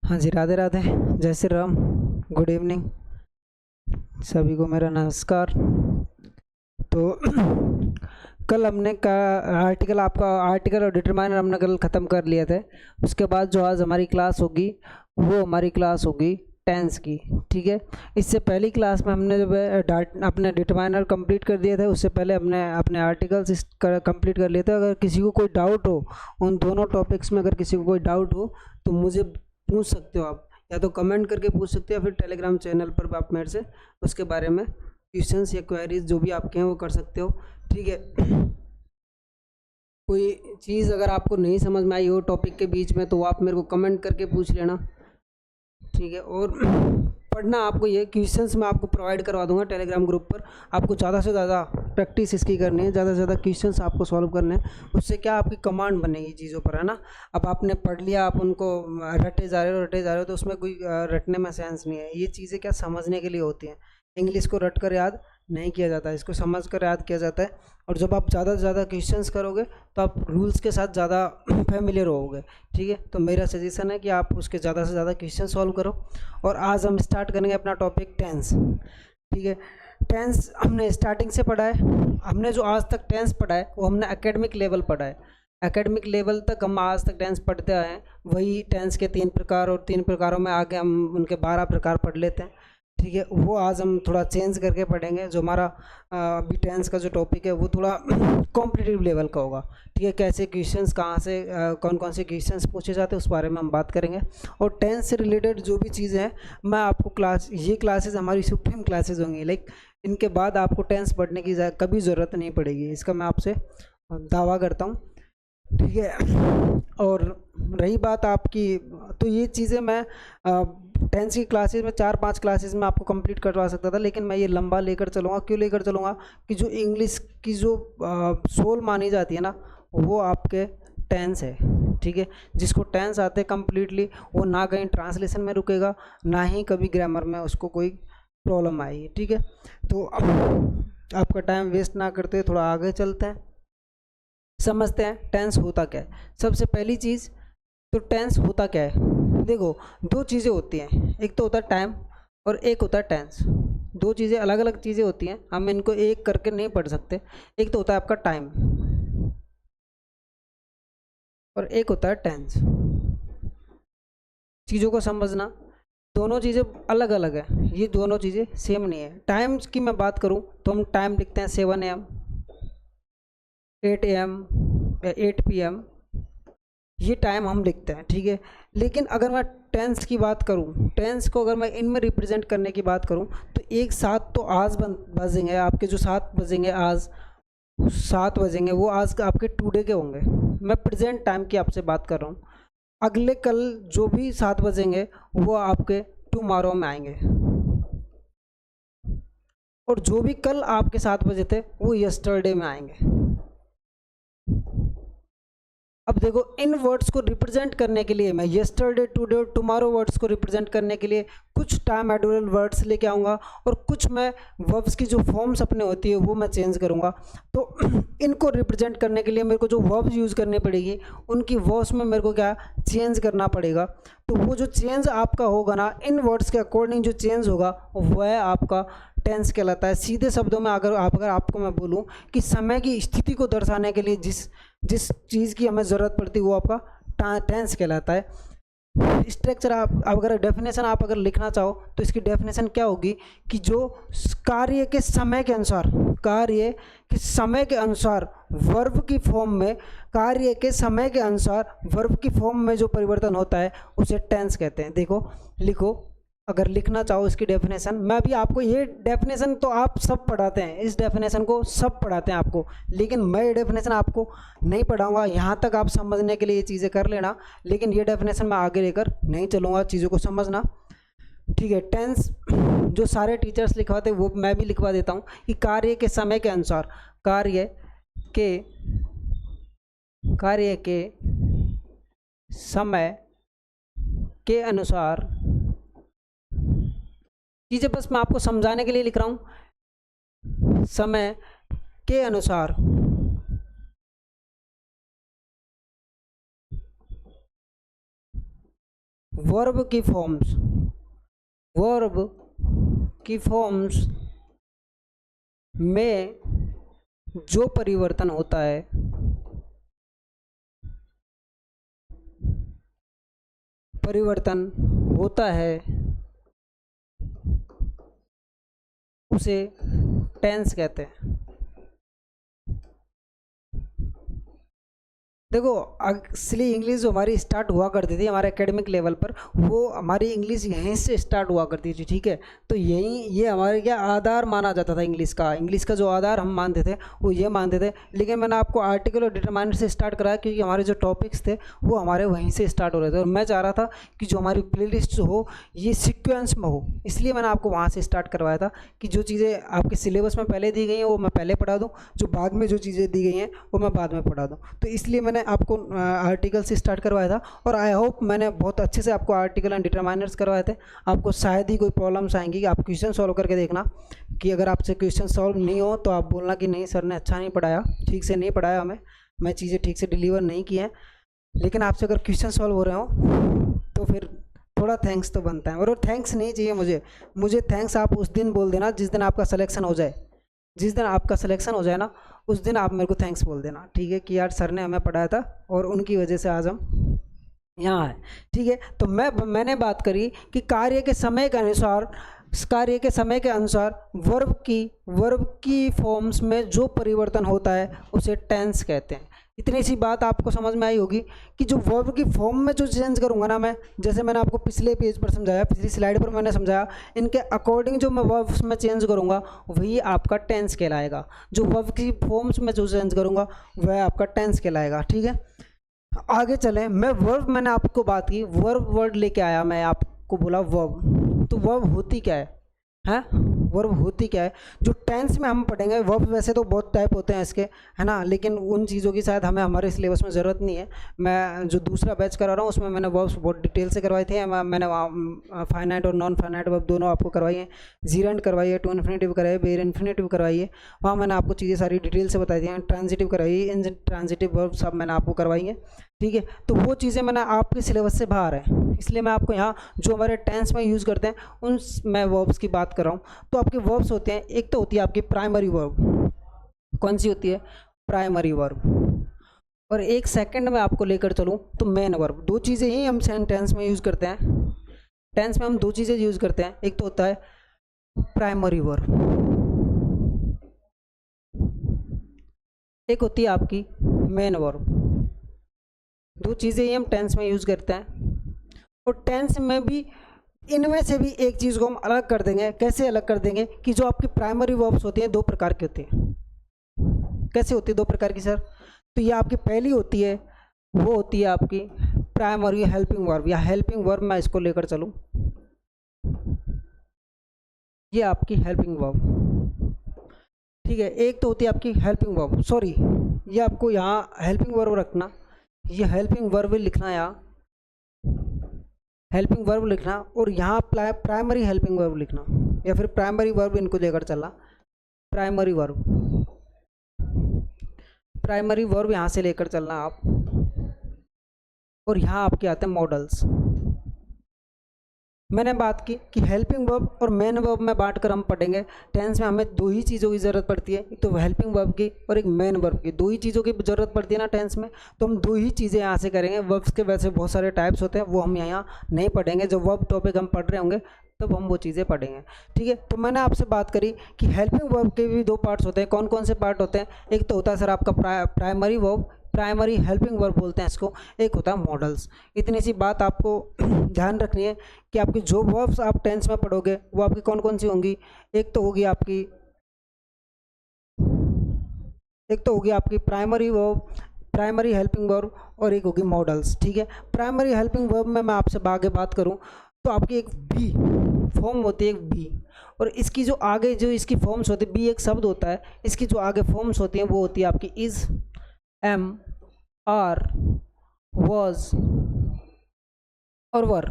हाँ जी, राधे राधे, जय Shri Ram, good evening, सभी को मेरा नमस्कार। तो कल हमने का आर्टिकल आपका आर्टिकल और डिटरमाइनर हमने कल ख़त्म कर लिए थे। उसके बाद जो आज हमारी क्लास होगी वो हमारी क्लास होगी टेंस की, ठीक है। इससे पहली क्लास में हमने जब अपने डिटरमाइनर कंप्लीट कर दिए थे, उससे पहले हमने अपने आर्टिकल्स कंप्लीट कर लिए थे। अगर किसी को कोई डाउट हो उन दोनों टॉपिक्स में, अगर किसी को कोई डाउट हो तो मुझे पूछ सकते हो आप, या तो कमेंट करके पूछ सकते हो या फिर टेलीग्राम चैनल पर आप मेरे से उसके बारे में क्वेश्चंस या क्वेरीज जो भी आपके हैं वो कर सकते हो, ठीक है। कोई चीज़ अगर आपको नहीं समझ में आई हो टॉपिक के बीच में तो आप मेरे को कमेंट करके पूछ लेना, ठीक है। और पढ़ना आपको ये क्वेश्चंस मैं आपको प्रोवाइड करवा दूंगा टेलीग्राम ग्रुप पर। आपको ज़्यादा से ज़्यादा प्रैक्टिस इसकी करनी है, ज़्यादा से ज़्यादा क्वेश्चंस आपको सॉल्व करने हैं। उससे क्या आपकी कमांड बनेगी चीज़ों पर, है ना। अब आपने पढ़ लिया, आप उनको रटे जा रहे हो तो उसमें कोई रटने में सेंस नहीं है। ये चीज़ें क्या समझने के लिए होती हैं। इंग्लिश को रट कर याद नहीं किया जाता, इसको समझ कर याद किया जाता है। और जब आप ज़्यादा से ज़्यादा क्वेश्चंस करोगे तो आप रूल्स के साथ ज़्यादा फेमिलियर होगे, ठीक है। तो मेरा सजेशन है कि आप उसके ज़्यादा से ज़्यादा क्वेश्चन सॉल्व करो। और आज हम स्टार्ट करेंगे अपना टॉपिक टेंस, ठीक है। टेंस हमने स्टार्टिंग से पढ़ा है। हमने जो आज तक टेंस पढ़ा है वो हमने एकेडमिक लेवल पढ़ा है। एकेडमिक लेवल तक हम आज तक टेंस पढ़ते आए हैं। वही टेंस के 3 प्रकार, और 3 प्रकारों में आगे हम उनके 12 प्रकार पढ़ लेते हैं, ठीक है। वो आज हम थोड़ा चेंज करके पढ़ेंगे। जो हमारा अभी टेंस का जो टॉपिक है वो थोड़ा कॉम्पिटिटिव लेवल का होगा, ठीक है। कैसे क्वेश्चंस कहाँ से कौन कौन से क्वेश्चंस पूछे जाते हैं उस बारे में हम बात करेंगे। और टेंस से रिलेटेड जो भी चीज़ें हैं मैं आपको ये क्लासेस हमारी सुप्रीम क्लासेस होंगी। लाइक इनके बाद आपको टेंस पढ़ने की कभी ज़रूरत नहीं पड़ेगी, इसका मैं आपसे दावा करता हूँ, ठीक है। और रही बात आपकी, तो ये चीज़ें मैं टेंस की क्लासेस में 4-5 क्लासेस में आपको कंप्लीट करवा सकता था, लेकिन मैं ये लंबा लेकर चलूँगा। क्यों लेकर चलूँगा कि जो इंग्लिश की जो सोल मानी जाती है ना, वो आपके टेंस है, ठीक है। जिसको टेंस आते हैं कम्प्लीटली, वो ना कहीं ट्रांसलेशन में रुकेगा, ना ही कभी ग्रामर में उसको कोई प्रॉब्लम आएगी, ठीक है। तो अब आपका टाइम वेस्ट ना करते थोड़ा आगे चलते हैं, समझते हैं टेंस होता क्या है। सबसे पहली चीज़ तो टेंस होता क्या है। देखो, दो चीज़ें होती हैं, एक तो होता है टाइम और एक होता है टेंस। दो चीज़ें अलग अलग चीज़ें होती हैं, हम इनको एक करके नहीं पढ़ सकते। एक तो होता है आपका टाइम और एक होता है टेंस। चीज़ों को समझना, दोनों चीज़ें अलग अलग है, ये दोनों चीज़ें सेम नहीं है। टाइम्स की मैं बात करूँ तो हम टाइम लिखते हैं 7 AM, 8 AM या 8 PM, ये टाइम हम लिखते हैं, ठीक है। लेकिन अगर मैं टेंस की बात करूं, टेंस को अगर मैं इनमें रिप्रेजेंट करने की बात करूं तो एक साथ तो आज बजेंगे आपके, जो 7 बजेंगे आज, 7 बजेंगे वो आज आपके टुडे के होंगे। मैं प्रेजेंट टाइम की आपसे बात कर रहा हूँ। अगले कल जो भी 7 बजेंगे वो आपके टुमारो में आएंगे, और जो भी कल आपके 7 बजे थे वो यस्टरडे में आएंगे। अब देखो, इन वर्ड्स को रिप्रेजेंट करने के लिए मैं यस्टरडे, टुडे और टुमारो वर्ड्स को रिप्रेजेंट करने के लिए कुछ टाइम एडुअल वर्ड्स लेके आऊँगा, और कुछ मैं वर्ब्स की जो फॉर्म्स अपने होती है वो मैं चेंज करूँगा। तो इनको रिप्रेजेंट करने के लिए मेरे को जो वर्ब्स यूज़ करनी पड़ेगी, उनकी वर्ब्स में मेरे को क्या चेंज करना पड़ेगा। तो वो जो चेंज आपका होगा ना, इन वर्ड्स के अकॉर्डिंग जो चेंज होगा वह आपका टेंस कहलाता है। सीधे शब्दों में अगर आपको मैं बोलूँ कि समय की स्थिति को दर्शाने के लिए जिस चीज़ की हमें ज़रूरत पड़ती है वो आपका टेंस कहलाता है। स्ट्रक्चर आप अगर डेफिनेशन आप अगर लिखना चाहो तो इसकी डेफिनेशन क्या होगी कि जो कार्य के समय के अनुसार वर्ब की फॉर्म में, कार्य के समय के अनुसार वर्ब की फॉर्म में जो परिवर्तन होता है उसे टेंस कहते हैं। देखो, लिखो, अगर लिखना चाहो इसकी डेफिनेशन, मैं भी आपको ये डेफिनेशन तो आप सब पढ़ाते हैं, इस डेफिनेशन को सब पढ़ाते हैं आपको, लेकिन मैं ये डेफिनेशन आपको नहीं पढ़ाऊंगा। यहाँ तक आप समझने के लिए ये चीज़ें कर लेना, लेकिन ये डेफिनेशन मैं आगे लेकर नहीं चलूँगा, चीज़ों को समझना, ठीक है। टेंस जो सारे टीचर्स लिखवाते हैं वो मैं भी लिखवा देता हूँ कि कार्य के समय के अनुसार, कार्य के समय के अनुसार, चीज़ें बस मैं आपको समझाने के लिए लिख रहा हूँ। समय के अनुसार वर्ब की फॉर्म्स, वर्ब की फॉर्म्स में जो परिवर्तन होता है उसे टेंस कहते हैं। देखो असली इंग्लिश जो हमारी स्टार्ट हुआ करती थी हमारे एकेडमिक लेवल पर, वो हमारी इंग्लिश यहीं से स्टार्ट हुआ करती थी, ठीक है। तो यही ये हमारे क्या आधार माना जाता था इंग्लिश का जो आधार हम मानते थे वो ये मानते थे। लेकिन मैंने आपको आर्टिकल और डिटरमाइनर से स्टार्ट कराया क्योंकि हमारे जो टॉपिक्स थे वो हमारे वहीं से स्टार्ट हो रहे थे, और मैं चाह रहा था कि जो हमारी प्ले लिस्ट हो ये सिक्वेंस में हो, इसलिए मैंने आपको वहाँ से स्टार्ट करवाया था कि जो चीज़ें आपके सिलेबस में पहले दी गई हैं वो मैं पहले पढ़ा दूँ, जो बाद में जो चीज़ें दी गई हैं वो मैं बाद में पढ़ा दूँ। तो इसलिए मैंने आपको आर्टिकल से स्टार्ट करवाया था, और आई होप मैंने बहुत अच्छे से आपको आर्टिकल एंड डिटरमाइनर्स करवाए थे। आपको शायद ही कोई प्रॉब्लम्स आएंगी कि आप क्वेश्चन सॉल्व करके देखना, कि अगर आपसे क्वेश्चन सॉल्व नहीं हो तो आप बोलना कि नहीं सर ने अच्छा नहीं पढ़ाया, ठीक से नहीं पढ़ाया हमें, मैं चीज़ें ठीक से डिलीवर नहीं की हैं। लेकिन आपसे अगर क्वेश्चन सॉल्व हो रहे हो तो फिर थोड़ा थैंक्स तो बनता है, और थैंक्स नहीं चाहिए मुझे थैंक्स आप उस दिन बोल देना जिस दिन आपका सिलेक्शन हो जाए, जिस दिन आपका सिलेक्शन हो जाए ना उस दिन आप मेरे को थैंक्स बोल देना, ठीक है, कि यार सर ने हमें पढ़ाया था और उनकी वजह से आज हम यहाँ है, ठीक है। तो मैंने बात करी कि कार्य के समय के अनुसार वर्ब की फॉर्म्स में जो परिवर्तन होता है उसे टेंस कहते हैं। इतनी सी बात आपको समझ में आई होगी कि जो वर्ब की फॉर्म में जो चेंज करूँगा ना मैं, जैसे मैंने आपको पिछले पेज पर समझाया, पिछली स्लाइड पर मैंने समझाया, इनके अकॉर्डिंग जो मैं वर्ब्स में चेंज करूँगा वही आपका टेंस कहलाएगा। जो वर्ब की फॉर्म्स में जो चेंज करूँगा वह आपका टेंस कहलाएगा, ठीक है। आगे चलें, मैंने आपको बात की, वर्ब वर्ड लेके आया, मैं आपको बोला वर्ब, तो वर्ब होती क्या है वर्ब होती क्या है, जो टेंस में हम पढ़ेंगे। वर्ब वैसे तो बहुत टाइप होते हैं इसके, है ना, लेकिन उन चीज़ों की शायद हमें हमारे सिलेबस में ज़रूरत नहीं है। मैं जो दूसरा बैच करा रहा हूँ उसमें मैंने वर्ब्स बहुत डिटेल से करवाए थे, मैंने वहाँ फाइनाइट और नॉन फाइनाइट वर्ब दोनों आपको करवाई है, जीरेंट करवाई है, टू इन्फिनेटिव करवाई है, बेयर इन्फिनेटिव करवाई है, वहाँ मैंने आपको चीज़ें सारी डिटेल से बताई थी। ट्रांजिटिव करवाई है, इन ट्रांजिटिव वर्ब सब मैंने आपको करवाई है, ठीक है। तो वो चीज़ें मैंने आपके सिलेबस से बाहर है, इसलिए मैं आपको यहाँ जो हमारे टेंस में यूज़ करते हैं उन मैं वर्ब्स की बात कर रहा हूँ। तो आपके वर्ब्स होते हैं, एक तो होती है आपकी प्राइमरी वर्ब, कौन सी होती है, प्राइमरी वर्ब, और एक सेकंड में आपको लेकर चलूँ तो मेन वर्ब। दो चीज़ें ही हम टेंस में यूज़ करते हैं, टेंस में हम दो चीज़ें यूज़ करते हैं, एक तो होता है प्राइमरी वर्ब, एक होती है आपकी मेन वर्ब। दो चीज़ें ही हम टेंस में यूज़ करते हैं, और टेंस में भी इनमें से भी एक चीज़ को हम अलग कर देंगे। कैसे अलग कर देंगे कि जो आपकी प्राइमरी वर्ब्स होती हैं दो प्रकार की होती हैं। कैसे होती है दो प्रकार की सर, तो ये आपकी पहली होती है, वो होती है आपकी प्राइमरी हेल्पिंग वर्ब, या हेल्पिंग वर्ब मैं इसको लेकर चलूँ, ये आपकी हेल्पिंग वर्ब, ठीक है। एक तो होती है आपकी हेल्पिंग वर्ब, सॉरी ये आपको यहाँ हेल्पिंग वर्ब रखना, ये हेल्पिंग वर्ब लिखना, यहाँ हेल्पिंग वर्ब लिखना, और यहाँ प्राइमरी हेल्पिंग वर्ब लिखना, या फिर प्राइमरी वर्ब इनको लेकर चलना। प्राइमरी वर्ब यहाँ से लेकर चलना आप, और यहाँ आपके आते हैं मॉडल्स। मैंने बात की कि हेल्पिंग वर्ब और मेन वर्ब में बांट कर हम पढ़ेंगे। टेंस में हमें दो ही चीज़ों की ज़रूरत पड़ती है, एक तो हेल्पिंग वर्ब की और एक मेन वर्ब की, दो ही चीज़ों की ज़रूरत पड़ती है ना टेंस में, तो हम दो ही चीज़ें यहाँ से करेंगे। वर्ब्स के वैसे बहुत सारे टाइप्स होते हैं, वो हम यहाँ नहीं पढ़ेंगे, जब वर्ब टॉपिक हम पढ़ रहे होंगे तब हम वो चीज़ें पढ़ेंगे, ठीक है। तो मैंने आपसे बात करी कि हेल्पिंग वर्ब के भी दो पार्ट्स होते हैं। कौन कौन से पार्ट होते हैं, एक तो होता है सर आपका primary verb, primary helping verb बोलते हैं इसको, एक होता है मॉडल्स। इतनी सी बात आपको ध्यान रखनी है कि आपकी जो वर्ब्स आप टेंस में पढ़ोगे वो आपकी कौन कौन सी होंगी, एक तो होगी आपकी primary verb, primary helping verb, और एक होगी मॉडल्स, ठीक है। प्राइमरी हेल्पिंग वर्ब में मैं आपसे आगे बात करूं तो आपकी एक बी फॉर्म होती है, एक बी, और इसकी जो आगे जो इसकी फॉर्म्स होती है, बी एक शब्द होता है, इसकी जो आगे फॉर्म्स होती हैं वो होती है आपकी इज, एम, आर, वॉज और वर।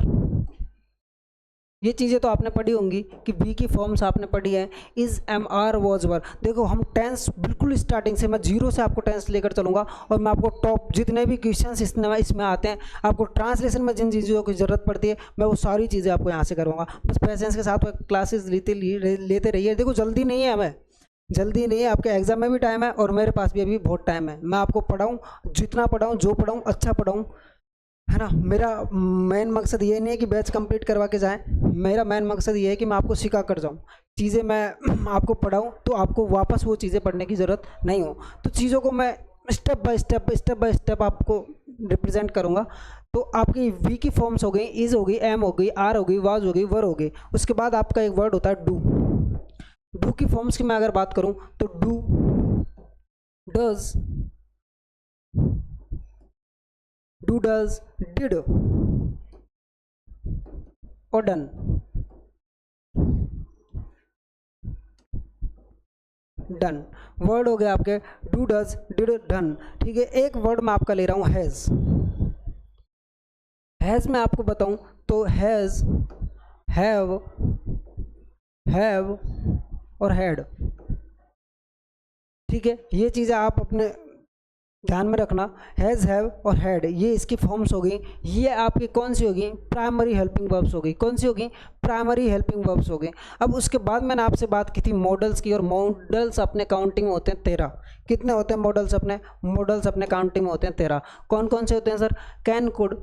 ये चीज़ें तो आपने पढ़ी होंगी कि वी की फॉर्म्स आपने पढ़ी है, इज़, एम, आर, वॉज, वर। देखो हम टेंस बिल्कुल स्टार्टिंग से, मैं जीरो से आपको टेंस लेकर चलूँगा और मैं आपको टॉप जितने भी क्वेश्चंस इसमें आते हैं, आपको ट्रांसलेशन में जिन चीज़ों की ज़रूरत पड़ती है, मैं वो सारी चीज़ें आपको यहाँ से करूँगा। बस पेशेंस के साथ क्लासेस लेते रहिए। देखो जल्दी नहीं है, हमें जल्दी नहीं है, आपके एग्ज़ाम में भी टाइम है और मेरे पास भी अभी बहुत टाइम है। मैं आपको पढ़ाऊँ, जितना पढ़ाऊँ, जो पढ़ाऊँ अच्छा पढ़ाऊँ, है ना। मेरा मेन मकसद ये नहीं है कि बैच कंप्लीट करवा के जाएं, मेरा मेन मकसद ये है कि मैं आपको सिखा कर जाऊं चीज़ें, मैं आपको पढ़ाऊं तो आपको वापस वो चीज़ें पढ़ने की ज़रूरत नहीं हो। तो चीज़ों को मैं स्टेप बाय स्टेप आपको रिप्रेजेंट करूंगा। तो आपकी वी की फॉर्म्स हो गई, इज़ हो गई, एम हो गई, आर हो गई, वाज हो गई, वर हो गई। उसके बाद आपका एक वर्ड होता है डू। डू की फॉर्म्स की मैं अगर बात करूं तो do, does, do does, did और डन। डन वर्ड हो गए आपके डू, डज, डिड, डन। ठीक है, एक वर्ड मैं आपका ले रहा हूँ हैज़। हैज़ मैं आपको बताऊं तो हैज़, हैव, हैव और हैड। ठीक है, ये चीज़ें आप अपने ध्यान में रखना। हैज़, हैव और हैड, ये इसकी फॉर्म्स हो गई। ये आपकी कौन सी होगी? प्राइमरी हेल्पिंग वर्ब्स हो गई। कौन सी होगी? प्राइमरी हेल्पिंग वर्ब्स हो गई। अब उसके बाद मैंने आपसे बात की थी मॉडल्स की, और मॉडल्स अपने काउंटिंग में होते हैं 13। कितने होते हैं मॉडल्स अपने? मॉडल्स अपने काउंटिंग में होते हैं 13। कौन कौन से होते हैं sir? Can, could,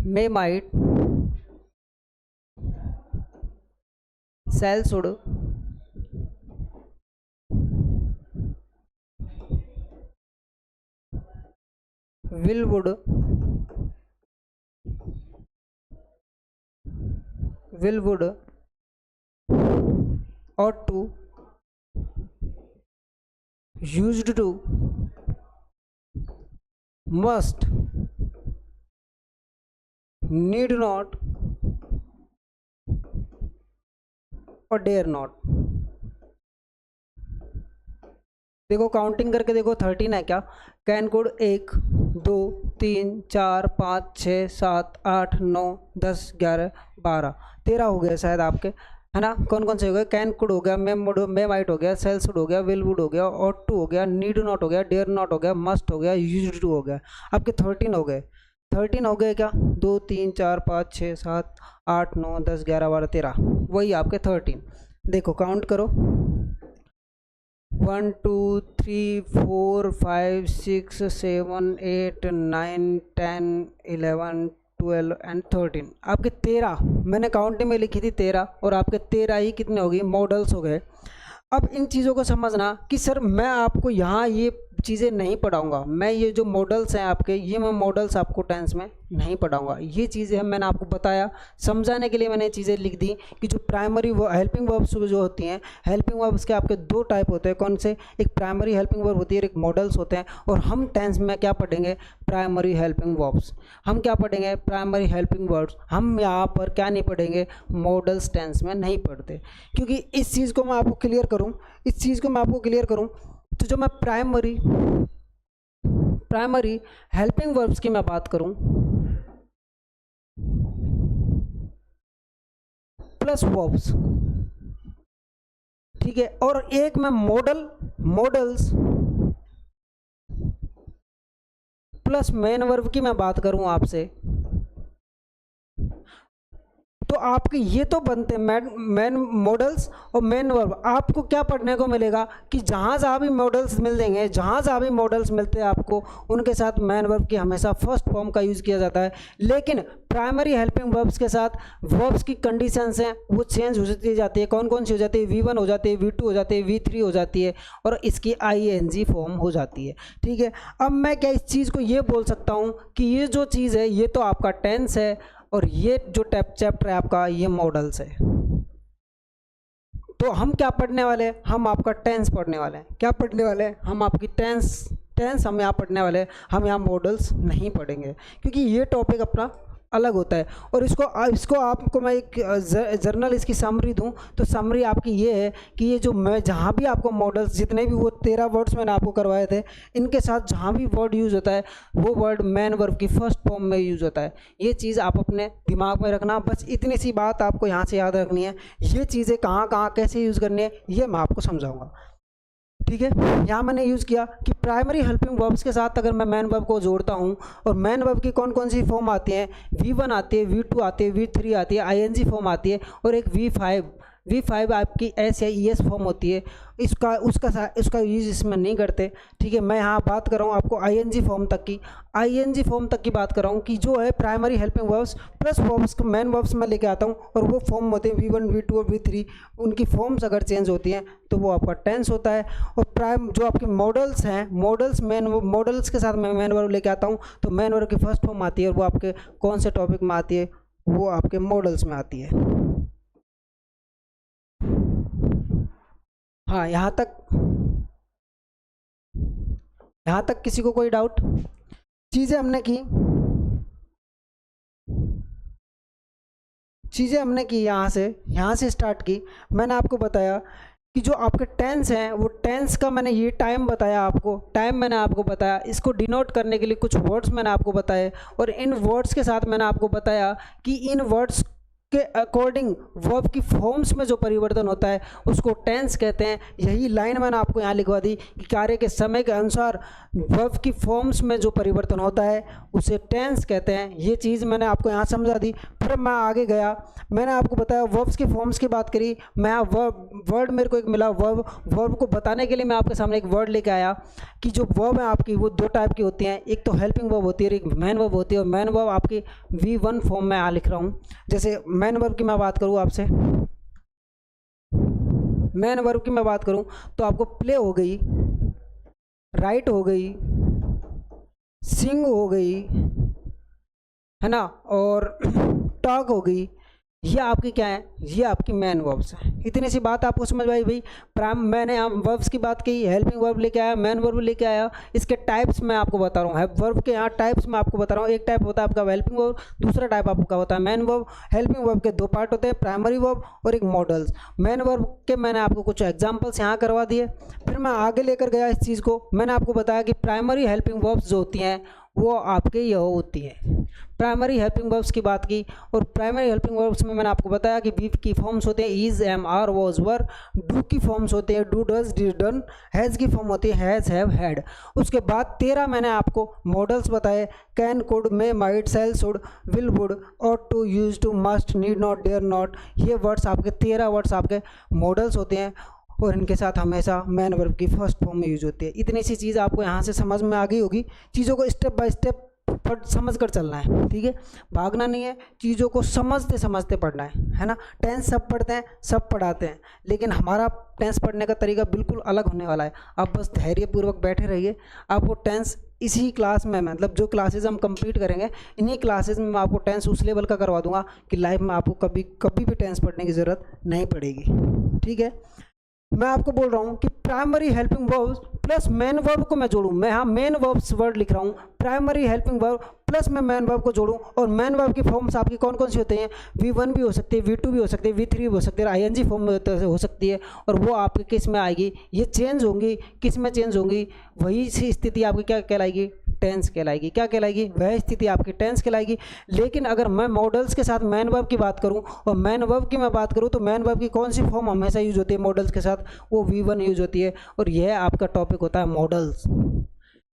may, might, shall, should, will, would, will, would, ought to, used to, must, need not और dare not। देखो काउंटिंग करके देखो 13 है क्या? कैन, कुड 1 2 3 4 5 6 7 8 9 10 11 12 13 हो गया शायद आपके, है ना। कौन कौन से हो गए? कैन, कुड हो गया, मे माइट हो गया, सेल, शुड हो गया, विल, वुड हो गया, ऑट टू हो गया, नीड नॉट हो गया, डेयर नॉट हो गया, मस्ट हो गया, यूज्ड टू हो गया। आपके 13 हो गए। 13 हो गए क्या? 2 3 4 5 6 7 8 9 10 11 12 13, वही आपके 13। देखो काउंट करो, 1 2 3 4 5 6 7 8 9 10 11 12 एंड 13। आपके 13 मैंने काउंटिंग में लिखी थी 13, और आपके 13 ही कितने हो गए? मॉडल्स हो गए। अब इन चीज़ों को समझना कि सर मैं आपको यहाँ ये चीज़ें नहीं पढ़ाऊँगा, मैं ये जो मॉडल्स हैं आपके, ये मैं मॉडल्स आपको टेंस में नहीं पढ़ाऊँगा। ये चीज़ें मैंने आपको बताया, समझाने के लिए मैंने चीज़ें लिख दी कि जो प्राइमरी हेल्पिंग वर्ब्स जो होती हैं, हेल्पिंग वर्ब्स के आपके 2 टाइप होते हैं। कौन से? एक प्राइमरी हेल्पिंग वर्ब होती है, एक मॉडल्स होते हैं। और हम टेंस में क्या पढ़ेंगे? Primary helping verbs. हम क्या पढ़ेंगे? Primary helping verbs. हम यहाँ पर क्या नहीं पढ़ेंगे? मॉडल्स टेंस में नहीं पढ़ते। क्योंकि इस चीज़ को मैं आपको क्लियर करूँ, इस चीज़ को मैं आपको क्लियर करूँ, तो जो मैं प्राइमरी हेल्पिंग वर्ब्स की मैं बात करूं प्लस वर्ब्स, ठीक है, और एक मैं मॉडल्स प्लस मेन वर्ब की मैं बात करूं आपसे, तो आपके ये तो बनते मेन मॉडल्स और मेन वर्ब। आपको क्या पढ़ने को मिलेगा कि जहाँ भी मॉडल्स मिल देंगे, जहाँ भी मॉडल्स मिलते हैं आपको, उनके साथ मेन वर्ब की हमेशा फर्स्ट फॉर्म का यूज़ किया जाता है। लेकिन प्राइमरी हेल्पिंग वर्ब्स के साथ वर्ब्स की कंडीशंस हैं वो चेंज हो जाती है। कौन कौन सी हो जाती है? V1 हो जाती है, V2 हो जाती है, V3 हो जाती है, और इसकी ING फॉर्म हो जाती है। ठीक है, अब मैं क्या इस चीज़ को ये बोल सकता हूँ कि ये जो चीज़ है ये तो आपका टेंस है, और ये जो चैप्टर है आपका ये मॉडल्स है। तो हम क्या पढ़ने वाले हैं? हम आपका टेंस पढ़ने वाले हैं। क्या पढ़ने वाले हैं? हम आपकी टेंस हम यहाँ पढ़ने वाले हैं। हम यहाँ मॉडल्स नहीं पढ़ेंगे, क्योंकि ये टॉपिक अपना अलग होता है। और इसको आपको मैं एक जर्नल इसकी समरी दूं तो समरी आपकी ये है कि ये जो मैं जहाँ भी आपको मॉडल्स जितने भी वो 13 वर्ड्स मैंने आपको करवाए थे, इनके साथ जहाँ भी वर्ड यूज़ होता है वो वर्ड मैन वर्ब की फर्स्ट फॉर्म में यूज़ होता है। ये चीज़ आप अपने दिमाग में रखना, बस इतनी सी बात आपको यहाँ से याद रखनी है। ये चीज़ें कहाँ कहाँ कैसे यूज़ करनी है ये मैं आपको समझाऊँगा, ठीक है। यहाँ मैंने यूज़ किया कि प्राइमरी हेल्पिंग वर्ब्स के साथ अगर मैं मैन वर्ब को जोड़ता हूँ, और मैन वर्ब की कौन कौन सी फॉर्म आती हैं, V1 आती है, V2 आती है, V3 आती है, ING फॉर्म आती है, और एक V5 आपकी S या ES फॉर्म होती है। उसका यूज़ इसमें नहीं करते, ठीक है। मैं यहाँ बात कर रहा हूँ आपको ING फॉर्म तक की बात कर रहा हूँ कि जो है primary helping verbs plus verbs man verbs में लेके आता हूँ, और वो फॉर्म होते हैं V1, V2 और V3। उनकी फॉर्म्स अगर चेंज होती हैं तो वो आपका टेंस होता है। और जो आपके मॉडल्स हैं, मॉडल्स के साथ मैं मैन वर्ब लेके आता हूँ तो मैन वर्ब की फर्स्ट फॉर्म आती है, और वो आपके कौन से टॉपिक में आती है, वो आपके मॉडल्स में आती है। हाँ, यहाँ तक किसी को कोई डाउट? चीज़ें हमने की यहाँ से स्टार्ट की। मैंने आपको बताया कि जो आपके टेंस हैं वो टेंस का मैंने ये टाइम मैंने आपको बताया। इसको डिनोट करने के लिए कुछ वर्ड्स मैंने आपको बताए, और इन वर्ड्स के साथ मैंने आपको बताया कि इन वर्ड्स के अकॉर्डिंग वर्ब की फॉर्म्स में जो परिवर्तन होता है उसको टेंस कहते हैं। यही लाइन मैंने आपको यहाँ लिखवा दी कि कार्य के समय के अनुसार वर्ब की फॉर्म्स में जो परिवर्तन होता है उसे टेंस कहते हैं। ये चीज़ मैंने आपको यहाँ समझा दी। फिर मैं आगे गया, मैंने आपको बताया वर्ब्स की फॉर्म्स की बात करी। मैं वर्ड मेरे को एक मिला, वर्ब को बताने के लिए मैं आपके सामने एक वर्ड लेके आया कि जो वर्ब है आपकी वो 2 टाइप की होती हैं, एक तो हेल्पिंग वर्ब होती है और एक मैन वर्ब होती है। और मैन वर्ब आपकी V1 फॉर्म में लिख रहा हूँ। जैसे मैन वर्ब की मैं बात करूँ आपसे, मैन वर्ब की मैं बात करूँ तो आपको प्ले हो गई, राइट हो गई, सिंग हो गई, है ना, और टॉक हो गई। ये आपकी क्या है, ये आपकी मैन वर्ब्स है। इतनी सी बात आपको समझ में आई भाई। मैंने यहाँ वर्ब्स की बात की, हेल्पिंग वर्ब लेके आया, मैन वर्ब लेके आया। इसके टाइप्स मैं आपको बता रहा हूँ, वर्ब के यहाँ टाइप्स मैं आपको बता रहा हूँ। एक टाइप होता है आपका हेल्पिंग वर्ब, दूसरा टाइप आपका होता है मैन वर्ब। हेल्पिंग वर्ब के 2 पार्ट होते हैं, प्राइमरी वर्ब और एक मॉडल्स। मैन वर्ब के मैंने आपको कुछ एग्जाम्पल्स यहाँ करवा दिए। फिर मैं आगे लेकर गया इस चीज़ को, मैंने आपको बताया कि प्राइमरी हेल्पिंग वर्ब्स जो होती हैं वो आपके यह होती हैं। प्राइमरी हेल्पिंग वर्ब्स की बात की, और प्राइमरी हेल्पिंग वर्ब्स में मैंने आपको बताया कि बी की फॉर्म्स होते हैं is, am, are, was, were. Do की फॉर्म्स होते हैं do, does, did, done. Has की फॉर्म होती है हैज़, हैव, हैड। उसके बाद 13 मैंने आपको मॉडल्स बताए, can, could, may, might, shall, should, will, would, ought to, use to, must, need not, dare not. ये वर्ड्स आपके 13 वर्ड्स आपके मॉडल्स होते हैं, और इनके साथ हमेशा मैन वर्ब की फर्स्ट फॉर्म में यूज होती है। इतनी सी चीज़ आपको यहाँ से समझ में आ गई होगी। चीज़ों को स्टेप बाय स्टेप समझ कर चलना है, ठीक है। भागना नहीं है, चीज़ों को समझते समझते पढ़ना है ना। टेंस सब पढ़ते हैं, सब पढ़ाते हैं, लेकिन हमारा टेंस पढ़ने का तरीका बिल्कुल अलग होने वाला है। आप बस धैर्यपूर्वक बैठे रहिए। आपको टेंस इसी क्लास में, मतलब जो क्लासेज हम कंप्लीट करेंगे इन्हीं क्लासेज में मैं आपको टेंस उस लेवल का करवा दूंगा कि लाइफ में आपको कभी भी टेंस पढ़ने की ज़रूरत नहीं पड़ेगी, ठीक है। मैं आपको बोल रहा हूँ कि primary helping verbs plus main verb को मैं जोड़ूँ। मैं यहाँ मेन वर्ब्स वर्ड लिख रहा हूँ, प्राइमरी हेल्पिंग वर्ब प्लस मैं मैन वर्ब को जोड़ूँ। और मैन वर्ब की फॉर्म्स आपकी कौन कौन सी होती हैं, V1 भी हो सकती है, V2 भी हो सकती है, V3 भी हो सकती है, ING फॉर्म में हो सकती है। और वो आपके किस में आएगी, ये चेंज होंगी, किस में चेंज होंगी, वही सी स्थिति आपकी क्या कहलाएगी, टेंस कहलाएगी। क्या कहलाएगी, वह स्थिति आपकी टेंस कहलाएगी। लेकिन अगर मैं मॉडल्स के साथ मैन वर्ब की बात करूं और मैन वर्ब की मैं बात करूं तो मैन वर्ब की कौन सी फॉर्म हमेशा यूज होती है मॉडल्स के साथ, वो V1 यूज होती है। और यह आपका टॉपिक होता है मॉडल्स।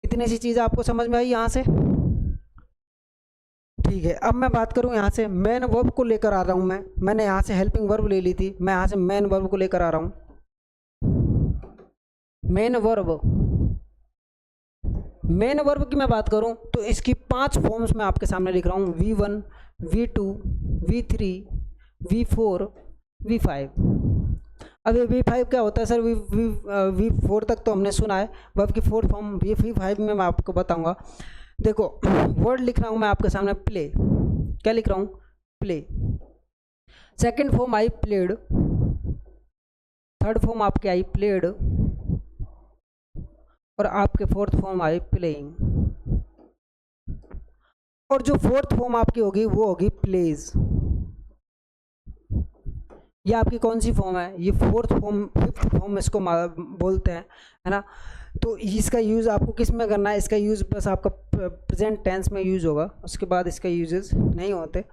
इतनी सी चीज़ आपको समझ में आई यहाँ से, ठीक है। अब मैं बात करूं यहाँ से मैन वर्ब को लेकर आ रहा हूं। मैंने यहाँ से हेल्पिंग वर्ब ले ली थी, मैं यहाँ से मैन वर्ब को लेकर आ रहा हूं। मेन वर्ब की मैं बात करूं तो इसकी 5 फॉर्म्स मैं आपके सामने लिख रहा हूं, V1, V2, V3, V4, V5। अब ये V5 क्या होता है सर, V4 तक तो हमने सुना है, वर्ब की 4th फॉर्म V5 में मैं आपको बताऊंगा। देखो वर्ड लिख रहा हूं मैं आपके सामने, प्ले। क्या लिख रहा हूं, play. Second form I played, third form आपकी आई प्लेड, और आपके 4th फॉर्म आई प्लेइंग। और जो फोर्थ फॉर्म आपकी होगी वो होगी प्लेज। ये आपकी कौन सी फॉर्म है? ये फोर्थ फॉर्म, फिफ्थ फॉर्म इसको बोलते हैं, है ना। तो इसका यूज़ आपको किस में करना है? इसका यूज़ बस आपका प्रेजेंट टेंस में यूज़ होगा, उसके बाद इसका यूजेस नहीं होते।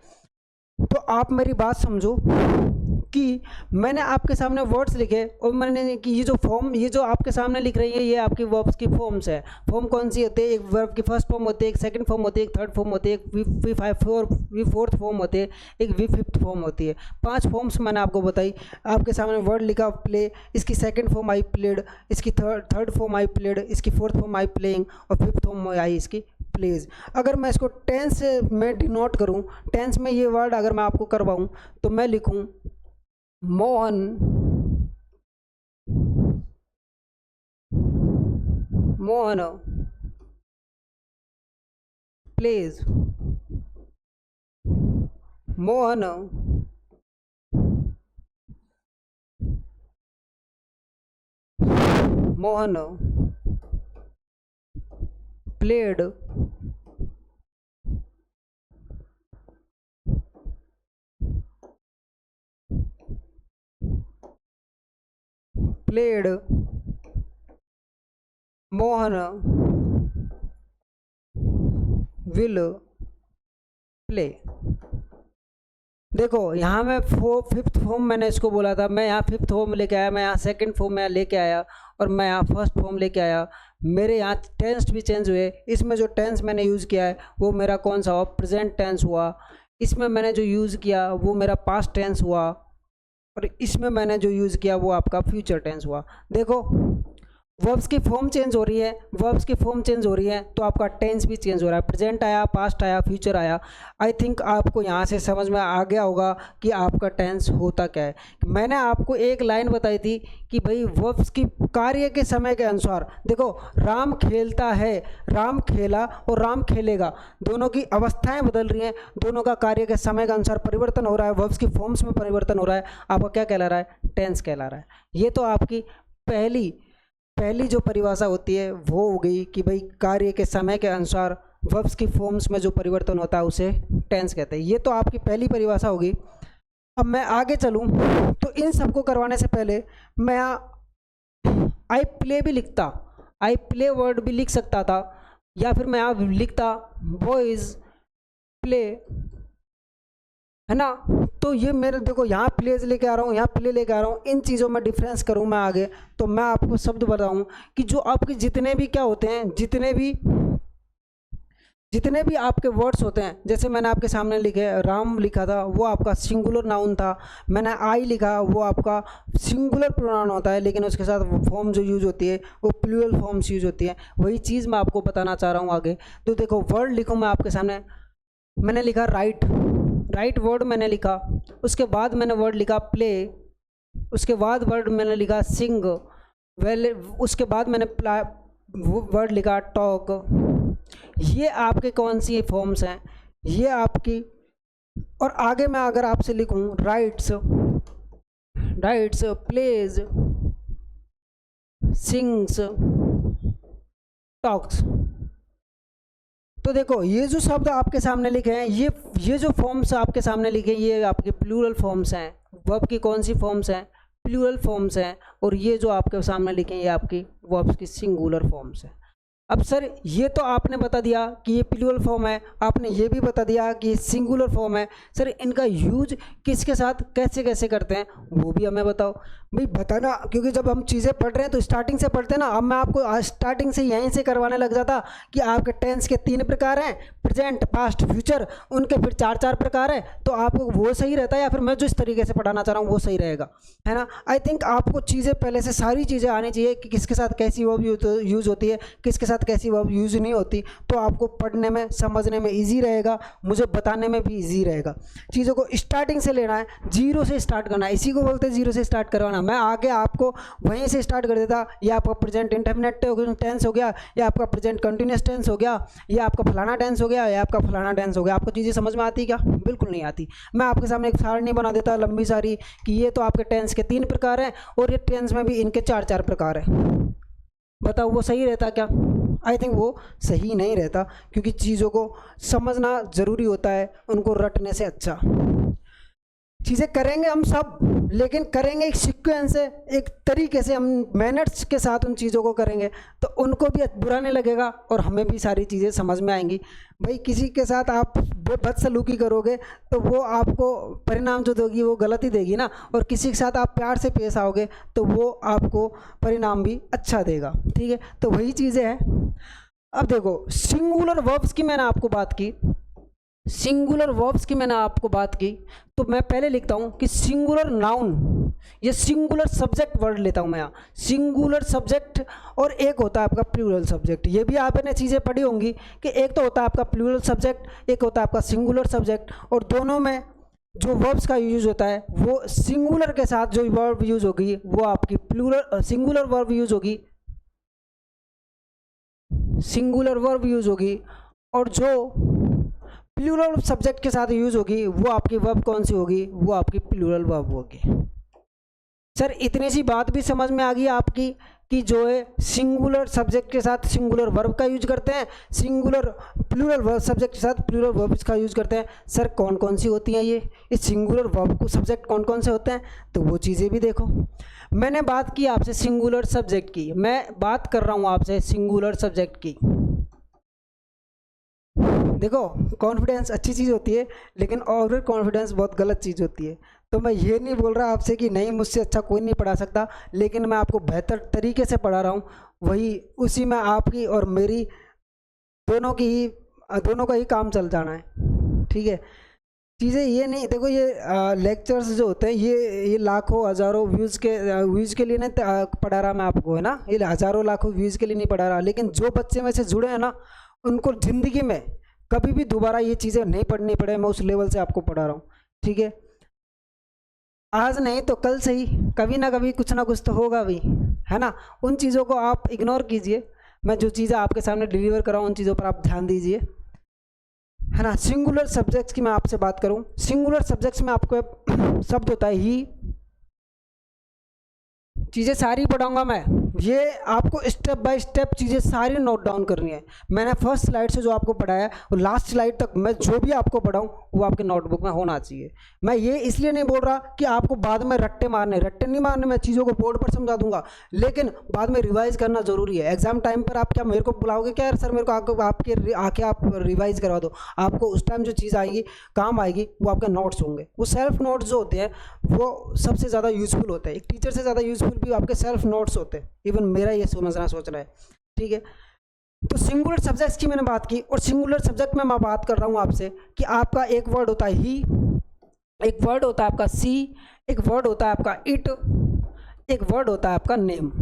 तो आप मेरी बात समझो कि मैंने आपके सामने वर्ड्स लिखे और मैंने कि ये जो फॉर्म, ये जो आपके सामने लिख रही है, ये आपकी वर्ब्स की फॉर्म्स है। फॉर्म कौन सी होती है? एक वर्ब की फर्स्ट फॉर्म होती है, एक सेकंड फॉर्म होती है, एक थर्ड फॉर्म होती है, एक वी फोर्थ फॉर्म होती है, एक वी फिफ्थ फॉर्म होती है। 5 फॉर्म्स मैंने आपको बताई। आपके सामने वर्ड लिखा प्ले, इसकी सेकेंड फॉर्म आई प्लेड, इसकी थर्ड फॉर्म आई प्लेड, इसकी फोर्थ फॉर्म आई प्लेइंग और फिफ्थ फॉर्म आई इसकी प्लेज। अगर मैं इसको टेंस में डिनोट करूं, टेंस में ये वर्ड अगर मैं आपको करवाऊं तो मैं लिखूं Mohan plays, Mohan played, Mohan will play. देखो यहाँ मैं फिफ्थ फॉर्म मैंने इसको बोला था, मैं यहाँ फिफ्थ फॉर्म लेके आया, मैं यहाँ सेकंड फॉर्म में लेके आया और मैं यहाँ फर्स्ट फॉर्म लेके आया। मेरे यहाँ टेंस भी चेंज हुए। इसमें जो टेंस मैंने यूज़ किया है वो मेरा कौन सा हुआ? प्रेजेंट टेंस हुआ। इसमें मैंने जो यूज़ किया वो मेरा पास्ट टेंस हुआ और इसमें मैंने जो यूज़ किया वो आपका फ्यूचर टेंस हुआ। देखो वर्ब्स की फॉर्म चेंज हो रही है, वर्ब्स की फॉर्म चेंज हो रही है तो आपका टेंस भी चेंज हो रहा है। प्रेजेंट आया, पास्ट आया, फ्यूचर आया। आई थिंक आपको यहाँ से समझ में आ गया होगा कि आपका टेंस होता क्या है। मैंने आपको एक लाइन बताई थी कि भाई वर्ब्स की कार्य के समय के अनुसार, देखो राम खेलता है, राम खेला और राम खेलेगा, दोनों की अवस्थाएं बदल रही हैं, दोनों का कार्य के समय के अनुसार परिवर्तन हो रहा है, वर्ब्स की फॉर्म्स में परिवर्तन हो रहा है। आपका क्या कहला रहा है? टेंस कहला रहा है। ये तो आपकी पहली जो परिभाषा होती है वो हो गई कि भाई कार्य के समय के अनुसार वर्ब्स की फॉर्म्स में जो परिवर्तन होता है उसे टेंस कहते हैं। ये तो आपकी पहली परिभाषा होगी। अब मैं आगे चलूं तो इन सबको करवाने से पहले मैं आई प्ले भी लिखता, आई प्ले वर्ड भी लिख सकता था, या फिर मैं यहाँ लिखता बॉयज प्ले, है ना। तो ये मेरे देखो यहाँ प्लेज लेके आ रहा हूँ, यहाँ प्ले लेके आ रहा हूँ, इन चीज़ों में डिफरेंस करूँ मैं आगे तो मैं आपको शब्द बताऊँ कि जो आपके जितने भी क्या होते हैं, जितने भी आपके वर्ड्स होते हैं, जैसे मैंने आपके सामने लिखे राम लिखा था वो आपका सिंगुलर नाउन था, मैंने आई लिखा वो आपका सिंगुलर प्रोनाउन होता है, लेकिन उसके साथ फॉर्म जो यूज़ होती है वो प्लूरल फॉर्म्स यूज़ होती है। वही चीज़ मैं आपको बताना चाह रहा हूँ आगे। तो देखो वर्ड लिखूँ मैं आपके सामने, मैंने लिखा राइट वर्ड मैंने लिखा, उसके बाद मैंने वर्ड लिखा प्ले, उसके बाद वर्ड मैंने लिखा सिंग, उसके बाद मैंने वर्ड लिखा टॉक। ये आपके कौन सी फॉर्म्स हैं? ये आपकी। और आगे मैं अगर आपसे लिखूं राइट्स, प्लेज, सिंग्स, टॉक्स, तो देखो ये जो शब्द आपके सामने लिखे हैं, ये जो फॉर्म्स आपके सामने लिखे हैं ये आपके प्लूरल फॉर्म्स हैं। वर्ब की कौन सी फॉर्म्स हैं? प्लूरल फॉर्म्स हैं। और ये जो आपके सामने लिखे हैं ये आपकी वर्ब्स की सिंगुलर फॉर्म्स हैं। अब सर ये तो आपने बता दिया कि ये प्लूरल फॉर्म है, आपने ये भी बता दिया कि ये सिंगुलर फॉर्म है। सर इनका यूज किसके साथ कैसे कैसे करते हैं वो भी हमें बताओ। भाई बताना, क्योंकि जब हम चीज़ें पढ़ रहे हैं तो स्टार्टिंग से पढ़ते हैं ना। अब मैं आपको स्टार्टिंग से यहीं से करवाने लग जाता कि आपके टेंस के 3 प्रकार हैं, प्रेजेंट, पास्ट, फ्यूचर, उनके फिर 4 प्रकार हैं, तो आपको वो सही रहता है या फिर मैं जो इस तरीके से पढ़ाना चाह रहा हूँ वो सही रहेगा, है ना। आई थिंक आपको चीज़ें पहले से सारी चीज़ें आनी चाहिए कि किसके साथ कैसी वर्ब यूज़ होती है, किसके साथ कैसी वर्ब यूज़ नहीं होती, तो आपको पढ़ने में समझने में ईजी रहेगा, मुझे बताने में भी ईजी रहेगा। चीज़ों को स्टार्टिंग से लेना है, जीरो से स्टार्ट करना है, इसी को बोलते हैं जीरो से स्टार्ट करवाना। मैं आगे आपको वहीं से स्टार्ट कर देता, या आपका प्रेजेंट इंडेफिनिट टेंस हो गया, या आपका प्रेजेंट कंटिन्यूअस टेंस हो गया, या आपका फलाना टेंस हो गया, या आपका फलाना टेंस हो गया। आपको चीज़ें समझ में आती क्या? बिल्कुल नहीं आती। मैं आपके सामने एक सारणी बना देता लंबी सारी कि ये तो आपके टेंस के 3 प्रकार हैं और ये टेंस में भी इनके 4 प्रकार हैं। बताओ वो सही रहता क्या? आई थिंक वो सही नहीं रहता, क्योंकि चीज़ों को समझना ज़रूरी होता है उनको रटने से अच्छा। चीज़ें करेंगे हम सब, लेकिन करेंगे एक सीक्वेंस से, एक तरीके से, हम मैनर्स के साथ उन चीज़ों को करेंगे तो उनको भी बुरा नहीं लगेगा और हमें भी सारी चीज़ें समझ में आएंगी। भाई किसी के साथ आप बदसलूकी करोगे तो वो आपको परिणाम जो देगी वो गलत ही देगी ना, और किसी के साथ आप प्यार से पेश आओगे तो वो आपको परिणाम भी अच्छा देगा। ठीक है, तो वही चीज़ें हैं। अब देखो सिंगुलर वर्ब्स की मैंने आपको बात की, सिंगुलर वर्ब्स की मैंने आपको बात की, तो मैं पहले लिखता हूँ कि सिंगुलर नाउन, ये सिंगुलर सब्जेक्ट वर्ड लेता हूँ मैं यहाँ, सिंगुलर सब्जेक्ट, और एक होता है आपका प्लूरल सब्जेक्ट। ये भी आपने चीज़ें पढ़ी होंगी कि एक तो होता है आपका प्लूरल सब्जेक्ट, एक होता है आपका सिंगुलर सब्जेक्ट, और दोनों में जो वर्ब्स का यूज होता है वो सिंगुलर के साथ जो वर्ब यूज होगी वो आपकी प्लूरल, सिंगुलर वर्ब यूज होगी, सिंगुलर वर्ब यूज होगी, और जो प्लूरल सब्जेक्ट के साथ यूज होगी वो आपकी वर्ब कौन सी होगी, वो आपकी प्लूरल वर्ब होगी। सर इतनी सी बात भी समझ में आ गई आपकी कि जो है सिंगुलर सब्जेक्ट के साथ सिंगुलर वर्ब का यूज करते हैं, सिंगुलर प्लूरल सब्जेक्ट के साथ प्लूरल वर्ब का यूज करते हैं। सर कौन कौन सी होती हैं ये सिंगुलर वर्ब को सब्जेक्ट कौन कौन से होते हैं, तो वो चीज़ें भी देखो। मैंने बात की आपसे सिंगुलर सब्जेक्ट की, मैं बात कर रहा हूँ आपसे सिंगुलर सब्जेक्ट की। देखो कॉन्फिडेंस अच्छी चीज़ होती है, लेकिन ओवर कॉन्फिडेंस बहुत गलत चीज़ होती है। तो मैं ये नहीं बोल रहा आपसे कि नहीं मुझसे अच्छा कोई नहीं पढ़ा सकता, लेकिन मैं आपको बेहतर तरीके से पढ़ा रहा हूँ, वही उसी में आपकी और मेरी दोनों का ही काम चल जाना है। ठीक है, चीज़ें ये नहीं, देखो ये लेक्चर्स जो होते हैं ये लाखों हज़ारों व्यूज़ के लिए नहीं पढ़ा रहा मैं आपको, है ना, ये हज़ारों लाखों व्यूज़ के लिए नहीं पढ़ा रहा, लेकिन जो बच्चे में से जुड़े हैं ना उनको ज़िंदगी में कभी भी दोबारा ये चीज़ें नहीं पढ़नी पड़े, मैं उस लेवल से आपको पढ़ा रहा हूँ। ठीक है, आज नहीं तो कल सही, कभी ना कभी कुछ ना कुछ तो होगा भी, है ना। उन चीज़ों को आप इग्नोर कीजिए, मैं जो चीज़ें आपके सामने डिलीवर कर रहा हूँ उन चीज़ों पर आप ध्यान दीजिए, है ना। सिंगुलर सब्जेक्ट्स की मैं आपसे बात करूँ, सिंगुलर सब्जेक्ट्स में आपको शब्द होता है ही, चीज़ें सारी पढ़ाऊंगा मैं, ये आपको स्टेप बाय स्टेप चीज़ें सारी नोट डाउन करनी है। मैंने फर्स्ट स्लाइड से जो आपको पढ़ाया और लास्ट स्लाइड तक मैं जो भी आपको पढ़ाऊँ वो आपके नोटबुक में होना चाहिए। मैं ये इसलिए नहीं बोल रहा कि आपको बाद में रट्टे नहीं मारने, मैं चीज़ों को बोर्ड पर समझा दूंगा, लेकिन बाद में रिवाइज करना ज़रूरी है। एग्जाम टाइम पर आप क्या मेरे को बुलाओगे क्या, सर मेरे को आपके आके आप रिवाइज करवा दो, आपको उस टाइम जो चीज़ आएगी काम आएगी वो आपके नोट्स होंगे। वो सेल्फ नोट्स जो होते हैं वो सबसे ज़्यादा यूजफुल होते हैं, एक टीचर से ज़्यादा यूजफुल भी आपके सेल्फ नोट्स होते हैं, इवन मेरा ये समझना सोच रहा है। ठीक है, तो सिंगुलर सब्जेक्ट्स की मैंने बात की, और सिंगुलर सब्जेक्ट में मैं बात कर रहा हूँ आपसे कि आपका एक वर्ड होता है ही, एक वर्ड होता है आपका सी, एक वर्ड होता है आपका इट, एक वर्ड होता है आपका नेम।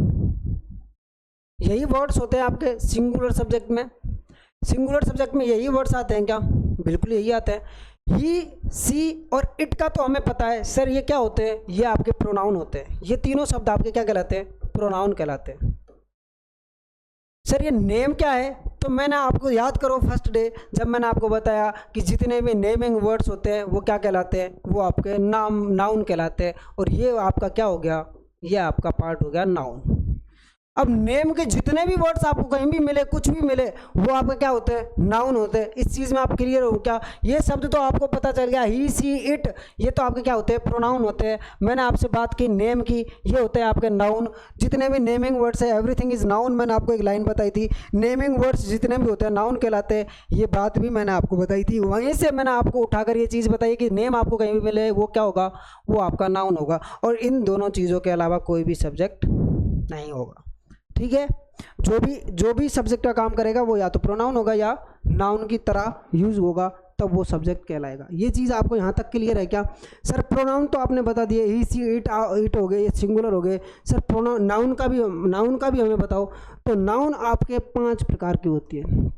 यही वर्ड्स होते हैं आपके सिंगुलर सब्जेक्ट में। सिंगुलर सब्जेक्ट में यही वर्ड्स आते हैं क्या, बिल्कुल यही आते हैं। ही, सी और इट का तो हमें पता है सर ये क्या होते हैं, ये आपके प्रोनाउन होते हैं। ये तीनों शब्द आपके क्या कहलाते हैं, प्रोनाउन कहलाते हैं। सर ये नेम क्या है, तो मैंने आपको याद करो फर्स्ट डे जब मैंने आपको बताया कि जितने भी नेमिंग वर्ड्स होते हैं वो क्या कहलाते हैं, वो आपके नाउन कहलाते हैं, और ये आपका क्या हो गया, ये आपका पार्ट हो गया नाउन। अब नेम के जितने भी वर्ड्स आपको कहीं भी मिले, कुछ भी मिले, वो आपका क्या होते हैं, नाउन होते हैं। इस चीज़ में आप क्लियर हो क्या, ये शब्द तो आपको पता चल गया, ही, सी, इट, ये तो आपके क्या होते हैं, प्रोनाउन होते हैं। मैंने आपसे बात की नेम की, ये होते हैं आपके नाउन। जितने भी नेमिंग वर्ड्स है एवरीथिंग इज़ नाउन, मैंने आपको एक लाइन बताई थी, नेमिंग वर्ड्स जितने भी होते हैं नाउन कहलाते हैं, ये बात भी मैंने आपको बताई थी। वहीं से मैंने आपको उठाकर ये चीज़ बताई कि नेम आपको कहीं भी मिले वो क्या होगा, वो आपका नाउन होगा, और इन दोनों चीज़ों के अलावा कोई भी सब्जेक्ट नहीं होगा। ठीक है, जो भी सब्जेक्ट का काम करेगा वो या तो प्रोनाउन होगा या नाउन की तरह यूज होगा, तब वो सब्जेक्ट कहलाएगा। ये चीज़ आपको यहाँ तक क्लियर है क्या। सर प्रोनाउन तो आपने बता दिए, ही, सी, इट हो गए, ये सिंगुलर हो गए। सर प्रोनाउन नाउन का भी हमें बताओ। तो नाउन आपके 5 प्रकार की होती है।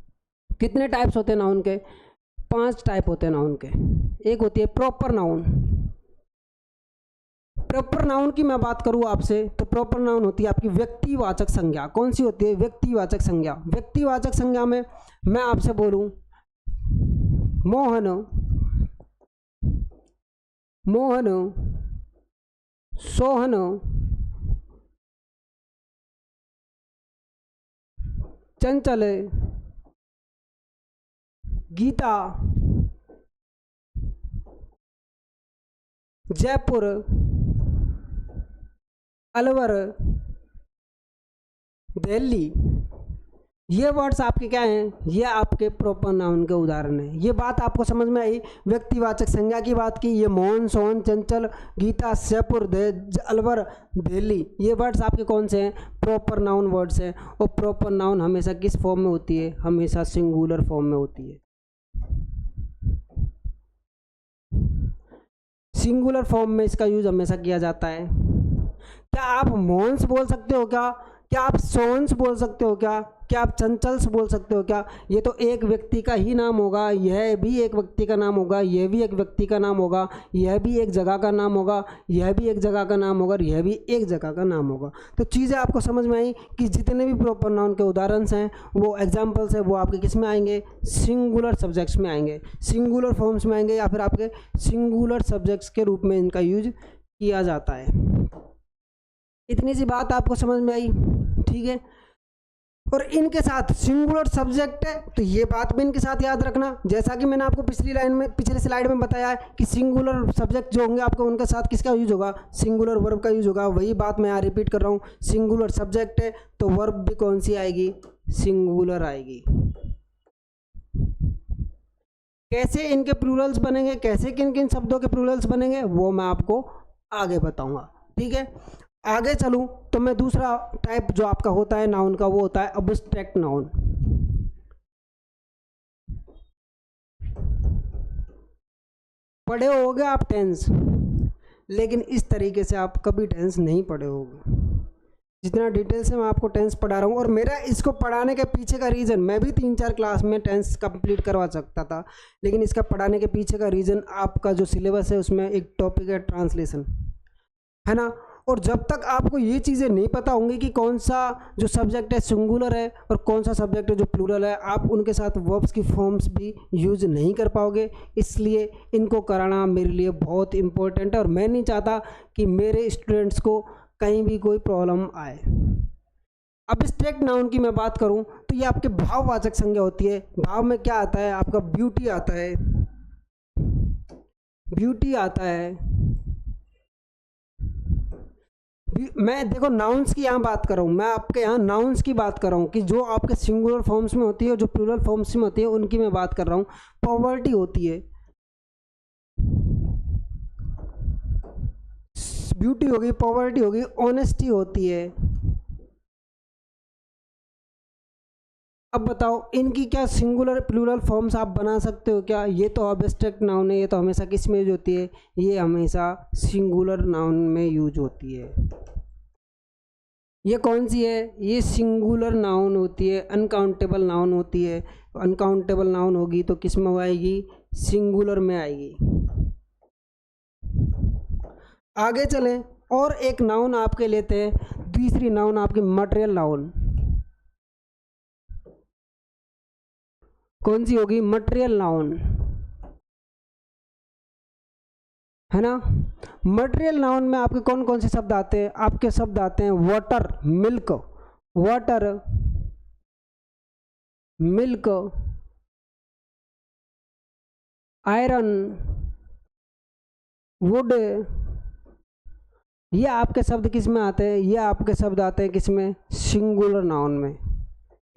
कितने टाइप्स होते हैं नाउन के, 5 टाइप होते हैं नाउन के। एक होती है प्रॉपर नाउन। प्रॉपर नाउन की मैं बात करूँ आपसे तो प्रॉपर नाउन होती है आपकी व्यक्तिवाचक संज्ञा। कौन सी होती है, व्यक्तिवाचक संज्ञा। व्यक्तिवाचक संज्ञा में मैं आपसे बोलूं मोहन, मोहन, सोहन, चंचल, गीता, जयपुर, अलवर, दिल्ली, ये वर्ड्स आपके क्या हैं, ये आपके प्रॉपर नाउन के उदाहरण हैं। ये बात आपको समझ में आई। व्यक्तिवाचक संज्ञा की बात की, ये मोहन, सोहन, चंचल, गीता, जयपुर, अलवर, दिल्ली, ये वर्ड्स आपके कौन से हैं, प्रॉपर नाउन वर्ड्स हैं। और प्रॉपर नाउन हमेशा किस फॉर्म में होती है, हमेशा सिंगुलर फॉर्म में होती है। सिंगुलर फॉर्म में इसका यूज हमेशा किया जाता है। क्या आप मोहन्स बोल सकते हो क्या आप सोहन्स बोल सकते हो क्या आप चंचल्स बोल सकते हो क्या? ये तो एक व्यक्ति का ही नाम होगा, यह भी एक व्यक्ति का नाम होगा, यह भी एक व्यक्ति का नाम होगा, यह भी एक जगह का नाम होगा, यह भी एक जगह का नाम होगा और यह भी एक जगह का नाम होगा। तो चीज़ें आपको समझ में आई कि जितने भी प्रॉपर नाउन के उदाहरण हैं, वो एग्जाम्पल्स हैं, वो आपके किस में आएंगे, सिंगुलर सब्जेक्ट्स में आएंगे, सिंगुलर फॉर्म्स में आएंगे, या फिर आपके सिंगुलर सब्जेक्ट्स के रूप में इनका यूज किया जाता है। इतनी सी बात आपको समझ में आई, ठीक है। और इनके साथ सिंगुलर सब्जेक्ट है, तो ये बात भी इनके साथ याद रखना, जैसा कि मैंने आपको पिछले स्लाइड में बताया है कि सिंगुलर सब्जेक्ट जो होंगे आपको उनके साथ किसका यूज होगा, सिंगुलर वर्ब का यूज होगा। वही बात मैं यहाँ रिपीट कर रहा हूँ, सिंगुलर सब्जेक्ट है तो वर्ब भी कौन सी आएगी, सिंगुलर आएगी। कैसे इनके प्लूरल्स बनेंगे, कैसे किन किन शब्दों के प्लूरल्स बनेंगे, वो मैं आपको आगे बताऊंगा, ठीक है। आगे चलूं तो मैं दूसरा टाइप जो आपका होता है नाउन का, वो होता है अब्स्ट्रैक्ट नाउन। पढ़े होगे आप टेंस, लेकिन इस तरीके से आप कभी टेंस नहीं पढ़े होगे जितना डिटेल से मैं आपको टेंस पढ़ा रहा हूँ। और मेरा इसको पढ़ाने के पीछे का रीज़न, मैं भी 3-4 क्लास में टेंस कंप्लीट करवा सकता था, लेकिन इसका पढ़ाने के पीछे का रीज़न, आपका जो सिलेबस है उसमें एक टॉपिक है ट्रांसलेशन, है ना। और जब तक आपको ये चीज़ें नहीं पता होंगी कि कौन सा जो सब्जेक्ट है सिंगुलर है और कौन सा सब्जेक्ट है जो प्लूरल है, आप उनके साथ वर्ब्स की फॉर्म्स भी यूज नहीं कर पाओगे। इसलिए इनको कराना मेरे लिए बहुत इम्पोर्टेंट है और मैं नहीं चाहता कि मेरे स्टूडेंट्स को कहीं भी कोई प्रॉब्लम आए। अब्स्ट्रैक्ट नाउन की मैं बात करूं तो ये आपके भाववाचक संज्ञा होती है। भाव में क्या आता है, आपका ब्यूटी आता है, ब्यूटी आता है। मैं देखो नाउन्स की यहाँ बात कर रहा हूँ, मैं आपके यहाँ नाउन्स की बात कर रहा हूँ कि जो आपके सिंगुलर फॉर्म्स में होती है, जो प्लूरल फॉर्म्स में होती है, उनकी मैं बात कर रहा हूँ। पॉवर्टी होती है, ब्यूटी होगी, पॉवर्टी होगी, ऑनेस्टी होती है। अब बताओ इनकी क्या सिंगुलर प्लूरल फॉर्म्स आप बना सकते हो क्या? ये तो अब्स्ट्रैक्ट नाउन है, ये तो हमेशा किस में यूज होती है, ये हमेशा सिंगुलर नाउन में यूज होती है। ये कौन सी है, ये सिंगुलर नाउन होती है, अनकाउंटेबल नाउन होती है। अनकाउंटेबल नाउन होगी तो किस में आएगी, सिंगुलर में आएगी। आगे चलें और एक नाउन आपके लेते हैं, तीसरी नाउन आपकी मटेरियल नाउन। कौन सी होगी, मटेरियल नाउन, है ना। मटेरियल नाउन में आपके कौन कौन से शब्द आते हैं, आपके शब्द आते हैं water, milk, water, milk, iron, would. ये आपके शब्द किस में आते हैं, ये आपके शब्द आते हैं किस में, सिंगुलर नाउन में।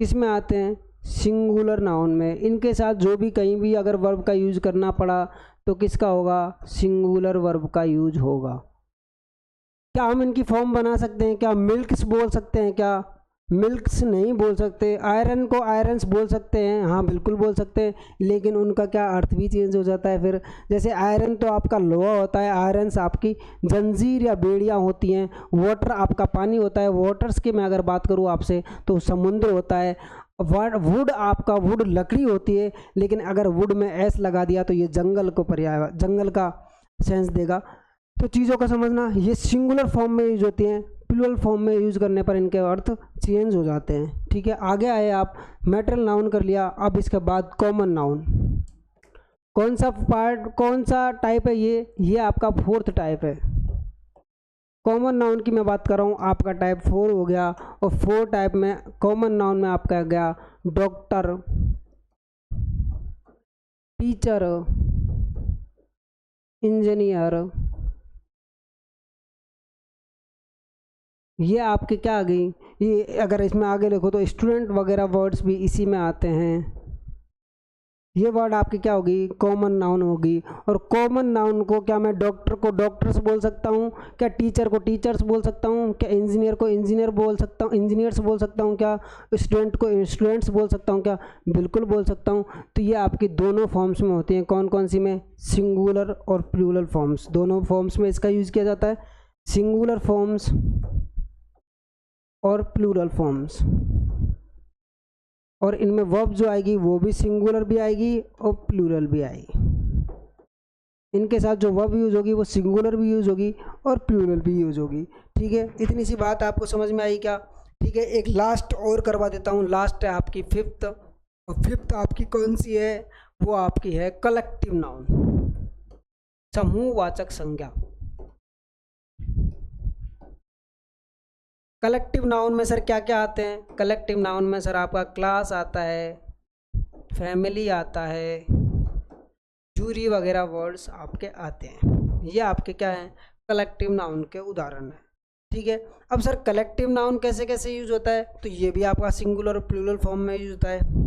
किस में आते हैं, सिंगुलर नाउन में। इनके साथ जो भी कहीं भी अगर वर्ब का यूज करना पड़ा तो किसका होगा, सिंगुलर वर्ब का यूज होगा। क्या हम इनकी फॉर्म बना सकते हैं, क्या मिल्क्स बोल सकते हैं, क्या मिल्क्स नहीं बोल सकते। आयरन को आयरन्स बोल सकते हैं, हाँ बिल्कुल बोल सकते हैं, लेकिन उनका क्या अर्थ भी चेंज हो जाता है फिर। जैसे आयरन तो आपका लोहा होता है, आयरन्स आपकी जंजीर या बेड़ियाँ होती हैं। वाटर आपका पानी होता है, वाटर्स की मैं अगर बात करूँ आपसे तो समुद्र होता है। वुड आपका वुड लकड़ी होती है, लेकिन अगर वुड में एस लगा दिया तो ये जंगल को पर्याय, जंगल का सेंस देगा। तो चीज़ों का समझना, ये सिंगुलर फॉर्म में यूज होती हैं, प्लूरल फॉर्म में यूज करने पर इनके अर्थ चेंज हो जाते हैं, ठीक है। आगे आए आप, मैटेरियल नाउन कर लिया, अब इसके बाद कॉमन नाउन। कौन सा पार्ट, कौन सा टाइप है ये आपका फोर्थ टाइप है। कॉमन नाउन की मैं बात कर रहा हूँ, आपका टाइप 4 हो गया। और 4 टाइप में कॉमन नाउन में आपका गया डॉक्टर, टीचर, इंजीनियर। ये आपके क्या आ गई, ये अगर इसमें आगे लिखो तो स्टूडेंट वगैरह वर्ड्स भी इसी में आते हैं। ये वर्ड आपकी क्या होगी, कॉमन नाउन होगी। और कॉमन नाउन को क्या मैं डॉक्टर को डॉक्टर्स बोल सकता हूँ, क्या टीचर को टीचर्स बोल सकता हूँ, क्या इंजीनियर को इंजीनियर बोल सकता हूँ, इंजीनियर्स बोल सकता हूँ, क्या स्टूडेंट को स्टूडेंट्स बोल सकता हूँ, क्या बिल्कुल बोल सकता हूँ। तो ये आपकी दोनों फॉर्म्स में होती हैं। कौन कौन सी में, सिंगुलर और प्लूरल फॉर्म्स, दोनों फॉर्म्स में इसका यूज़ किया जाता है, सिंगुलर फॉर्म्स और प्लूरल फॉर्म्स। और इनमें वर्ब जो आएगी वो भी सिंगुलर भी आएगी और प्लूरल भी आएगी। इनके साथ जो वर्ब यूज़ होगी वो सिंगुलर भी यूज़ होगी और प्लूरल भी यूज़ होगी। ठीक है, इतनी सी बात आपको समझ में आई क्या? ठीक है, एक लास्ट और करवा देता हूँ। लास्ट है आपकी फिफ्थ, और फिफ्थ आपकी कौन सी है, वो आपकी है कलेक्टिव नाउन, समूहवाचक संज्ञा। कलेक्टिव नाउन में सर क्या क्या आते हैं? कलेक्टिव नाउन में सर आपका क्लास आता है, फैमिली आता है, जूरी वगैरह वर्ड्स आपके आते हैं। ये आपके क्या हैं, कलेक्टिव नाउन के उदाहरण हैं। ठीक है, अब सर कलेक्टिव नाउन कैसे कैसे यूज होता है? तो ये भी आपका सिंगुलर और प्लूरल फॉर्म में यूज होता है।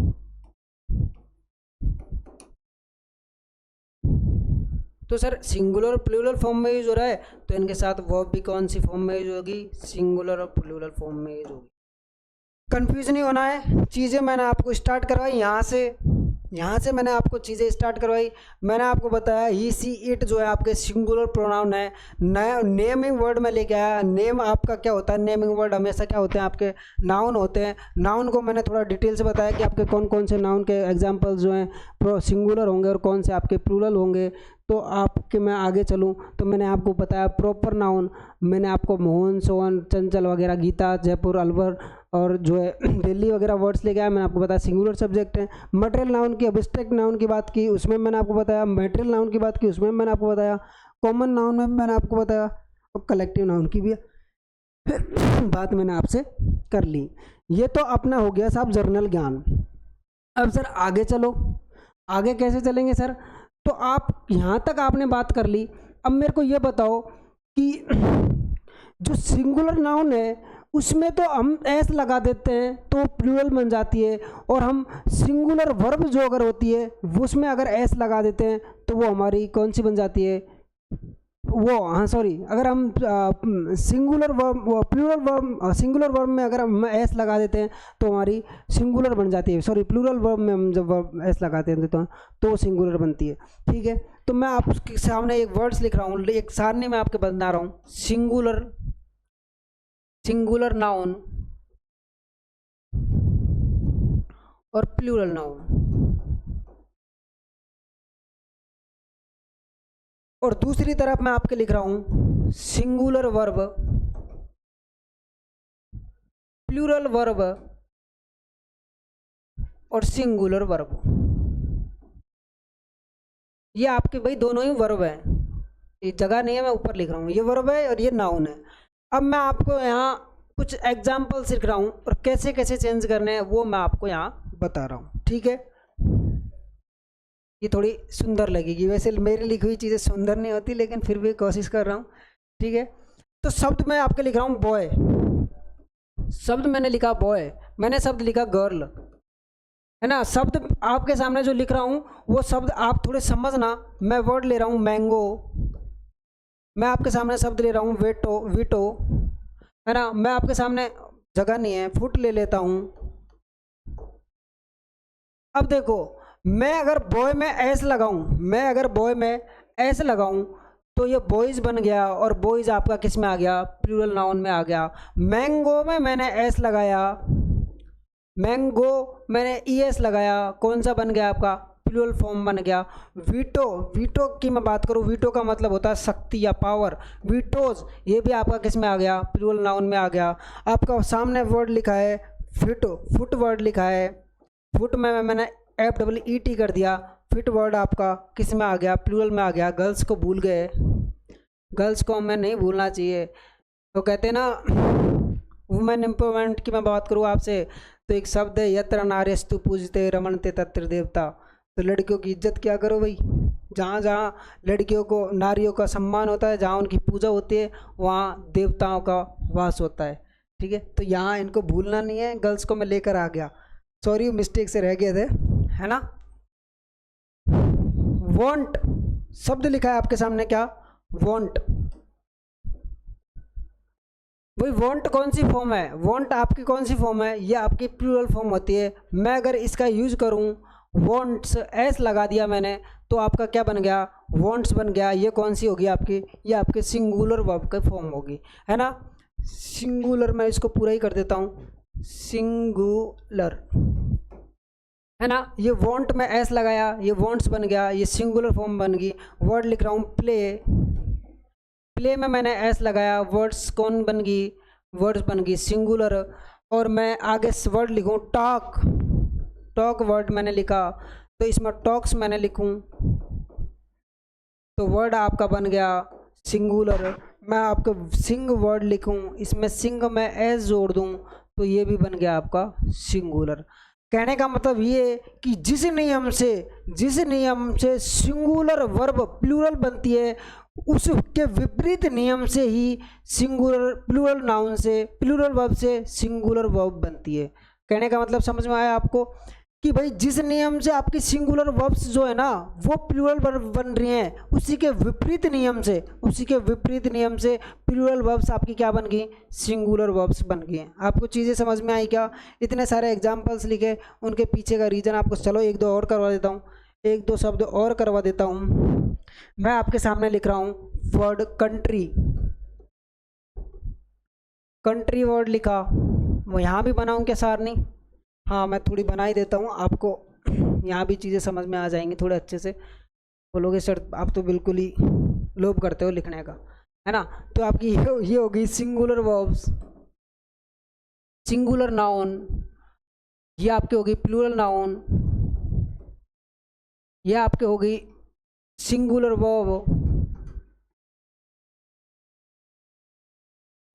तो सर सिंगुलर और प्लूरल फॉर्म में यूज हो रहा है, तो इनके साथ वर्ब भी कौन सी फॉर्म में यूज होगी, सिंगुलर और प्लूरल फॉर्म में यूज होगी। कंफ्यूज नहीं होना है, चीज़ें मैंने आपको स्टार्ट करवाई यहाँ से मैंने आपको चीज़ें स्टार्ट करवाई। मैंने आपको बताया ही सी इट जो है आपके सिंगुलर प्रोनाउन है। नया नेमिंग वर्ड में लेके आया। नेम आपका क्या होता है, नेमिंग वर्ड हमेशा क्या होते हैं, आपके नाउन होते हैं। नाउन को मैंने थोड़ा डिटेल से बताया कि आपके कौन कौन से नाउन के एग्जाम्पल्स जो हैं सिंगुलर होंगे और कौन से आपके प्लूरल होंगे। तो आपके मैं आगे चलूँ तो मैंने आपको बताया प्रॉपर नाउन, मैंने आपको मोहन, सोहन, चंचल वगैरह, गीता, जयपुर, अलवर और जो है दिल्ली वगैरह वर्ड्स लेके आया। मैंने आपको बताया सिंगुलर सब्जेक्ट है। मटेरियल नाउन की, एब्स्ट्रैक्ट नाउन की बात की, उसमें मैंने आपको बताया। मटेरियल नाउन की बात की, उसमें मैंने आपको बताया। कॉमन नाउन में मैंने आपको बताया, और कलेक्टिव नाउन की भी बात मैंने आपसे कर ली। ये तो अपना हो गया साहब जर्नल ज्ञान। अब सर आगे चलो, आगे कैसे चलेंगे सर? तो आप यहाँ तक आपने बात कर ली। अब मेरे को ये बताओ कि जो सिंगुलर नाउन है उसमें तो हम एस लगा देते हैं तो प्लूरल बन जाती है, और हम सिंगुलर वर्ब जो अगर होती है उसमें अगर एस लगा देते हैं तो वो हमारी कौन सी बन जाती है, वो हाँ सॉरी, अगर हम singular verb plural verb, singular verb में अगर हम एस लगा देते हैं तो हमारी सिंगुलर बन जाती है। सॉरी, प्लूरल वर्ब में हम जब वर्ब एस लगाते हैं तो सिंगुलर बनती है। ठीक है, तो मैं आपके सामने एक वर्ड्स लिख रहा हूँ, एक सारणी में आपके बता रहा हूँ। सिंगुलर नाउन और प्लूरल नाउन, और दूसरी तरफ मैं आपके लिख रहा हूं सिंगुलर वर्ब, प्लूरल वर्ब और सिंगुलर वर्ब। ये आपके भाई दोनों ही वर्ब हैं, ये जगह नहीं है, मैं ऊपर लिख रहा हूँ। ये वर्ब है और ये नाउन है। अब मैं आपको यहाँ कुछ एग्जाम्पल लिख रहा हूँ और कैसे कैसे चेंज करने हैं वो मैं आपको यहाँ बता रहा हूँ। ठीक है, ये थोड़ी सुंदर लगेगी, वैसे मेरी लिखी हुई चीज़ें सुंदर नहीं होती, लेकिन फिर भी कोशिश कर रहा हूँ। ठीक है, तो शब्द मैं आपके लिख रहा हूँ बॉय, शब्द मैंने लिखा बॉय, मैंने शब्द लिखा गर्ल, है ना। शब्द आपके सामने जो लिख रहा हूँ वो शब्द आप थोड़े समझना। मैं वर्ड ले रहा हूँ मैंगो, मैं आपके सामने शब्द ले रहा हूँ विटो, है ना। मैं आपके सामने, जगह नहीं है, फुट ले लेता हूँ। अब देखो, मैं अगर बॉय में एस लगाऊं, तो ये बॉयज बन गया, और बॉयज आपका किस में आ गया, प्लूरल नाउन में आ गया। मैंगो में मैंने एस लगाया, मैंगो मैंने ईएस लगाया, कौन सा बन गया आपका, प्लूरल फॉर्म बन गया। वीटो की मैं बात करूँ, वीटो का मतलब होता है शक्ति या पावर, वीटोज, ये भी आपका किस में आ गया, प्लूरल नाउन में आ गया। आपका सामने वर्ड लिखा है फुट वर्ड लिखा है, फुट में मैंने FEET कर दिया, फिट वर्ड आपका किस में आ गया, प्लूरल में आ गया। गर्ल्स को भूल गए, गर्ल्स को हमें नहीं भूलना चाहिए, तो कहते हैं ना, वुमेन एम्पावरमेंट की मैं बात करूँ आपसे, तो एक शब्द है यत्र नार्यस्तु पूजते रमणते तत्र देवता। तो लड़कियों की इज्जत क्या करो भाई, जहाँ जहाँ लड़कियों को, नारियों का सम्मान होता है, जहाँ उनकी पूजा होती है, वहाँ देवताओं का वास होता है। ठीक है, तो यहाँ इनको भूलना नहीं है। गर्ल्स को मैं लेकर आ गया, सॉरी मिस्टेक से रह गए थे, है ना। वॉन्ट शब्द लिखा है आपके सामने, क्या वॉन्ट। वही वॉन्ट कौन सी फॉर्म है, वॉन्ट आपकी कौन सी फॉर्म है, ये आपकी प्लूरल फॉर्म होती है। मैं अगर इसका यूज करूँ, वॉन्ट्स एस लगा दिया मैंने, तो आपका क्या बन गया, वॉन्ट्स बन गया। ये कौन सी होगी आपकी, ये आपके सिंगुलर वर्ब की फॉर्म होगी, है ना। सिंगुलर, मैं इसको पूरा ही कर देता हूँ, सिंगुलर, है ना। ये वॉन्ट में एस लगाया, ये वॉन्ट्स बन गया, ये सिंगुलर फॉर्म बन गई। वर्ड लिख रहा हूँ प्ले, प्ले में मैंने एस लगाया, वर्ड्स कौन बन गई, वर्ड्स बन गई सिंगुलर। और मैं आगे वर्ड लिखूँ टॉक, टॉक वर्ड मैंने लिखा, तो इसमें टॉक्स मैंने लिखूँ, तो वर्ड आपका बन गया सिंगुलर। मैं आपको सिंग वर्ड लिखूँ, इसमें सिंग में एस जोड़ दूँ, तो ये भी बन गया आपका सिंगुलर। कहने का मतलब ये कि जिस नियम से सिंगुलर वर्ब प्लूरल बनती है, उसके विपरीत नियम से ही सिंगुलर प्लूरल नाउन से, प्लूरल वर्ब से सिंगुलर वर्ब बनती है। कहने का मतलब समझ में आया आपको, कि भाई जिस नियम से आपकी सिंगुलर वर्ब्स जो है ना वो प्लूरल वर्ब बन रही हैं, उसी के विपरीत नियम से प्लूरल वर्ब्स आपकी क्या बन गई, सिंगुलर वर्ब्स बन गई हैं। आपको चीज़ें समझ में आई क्या, इतने सारे एग्जांपल्स लिखे, उनके पीछे का रीज़न आपको, चलो एक दो और करवा देता हूँ, एक दो शब्द और करवा देता हूँ। मैं आपके सामने लिख रहा हूँ वर्ड कंट्री, कंट्री वर्ड लिखा, वो यहाँ भी बनाऊँ क्या सारनी, हाँ मैं थोड़ी बना ही देता हूँ, आपको यहाँ भी चीज़ें समझ में आ जाएंगी थोड़े अच्छे से। बोलोगे सर आप तो बिल्कुल ही लोभ करते हो लिखने का, है ना। तो आपकी ये होगी सिंगुलर वर्ब्स, सिंगुलर नाउन, ये आपकी होगी प्लूरल नाउन, ये आपके होगी सिंगुलर वर्ब,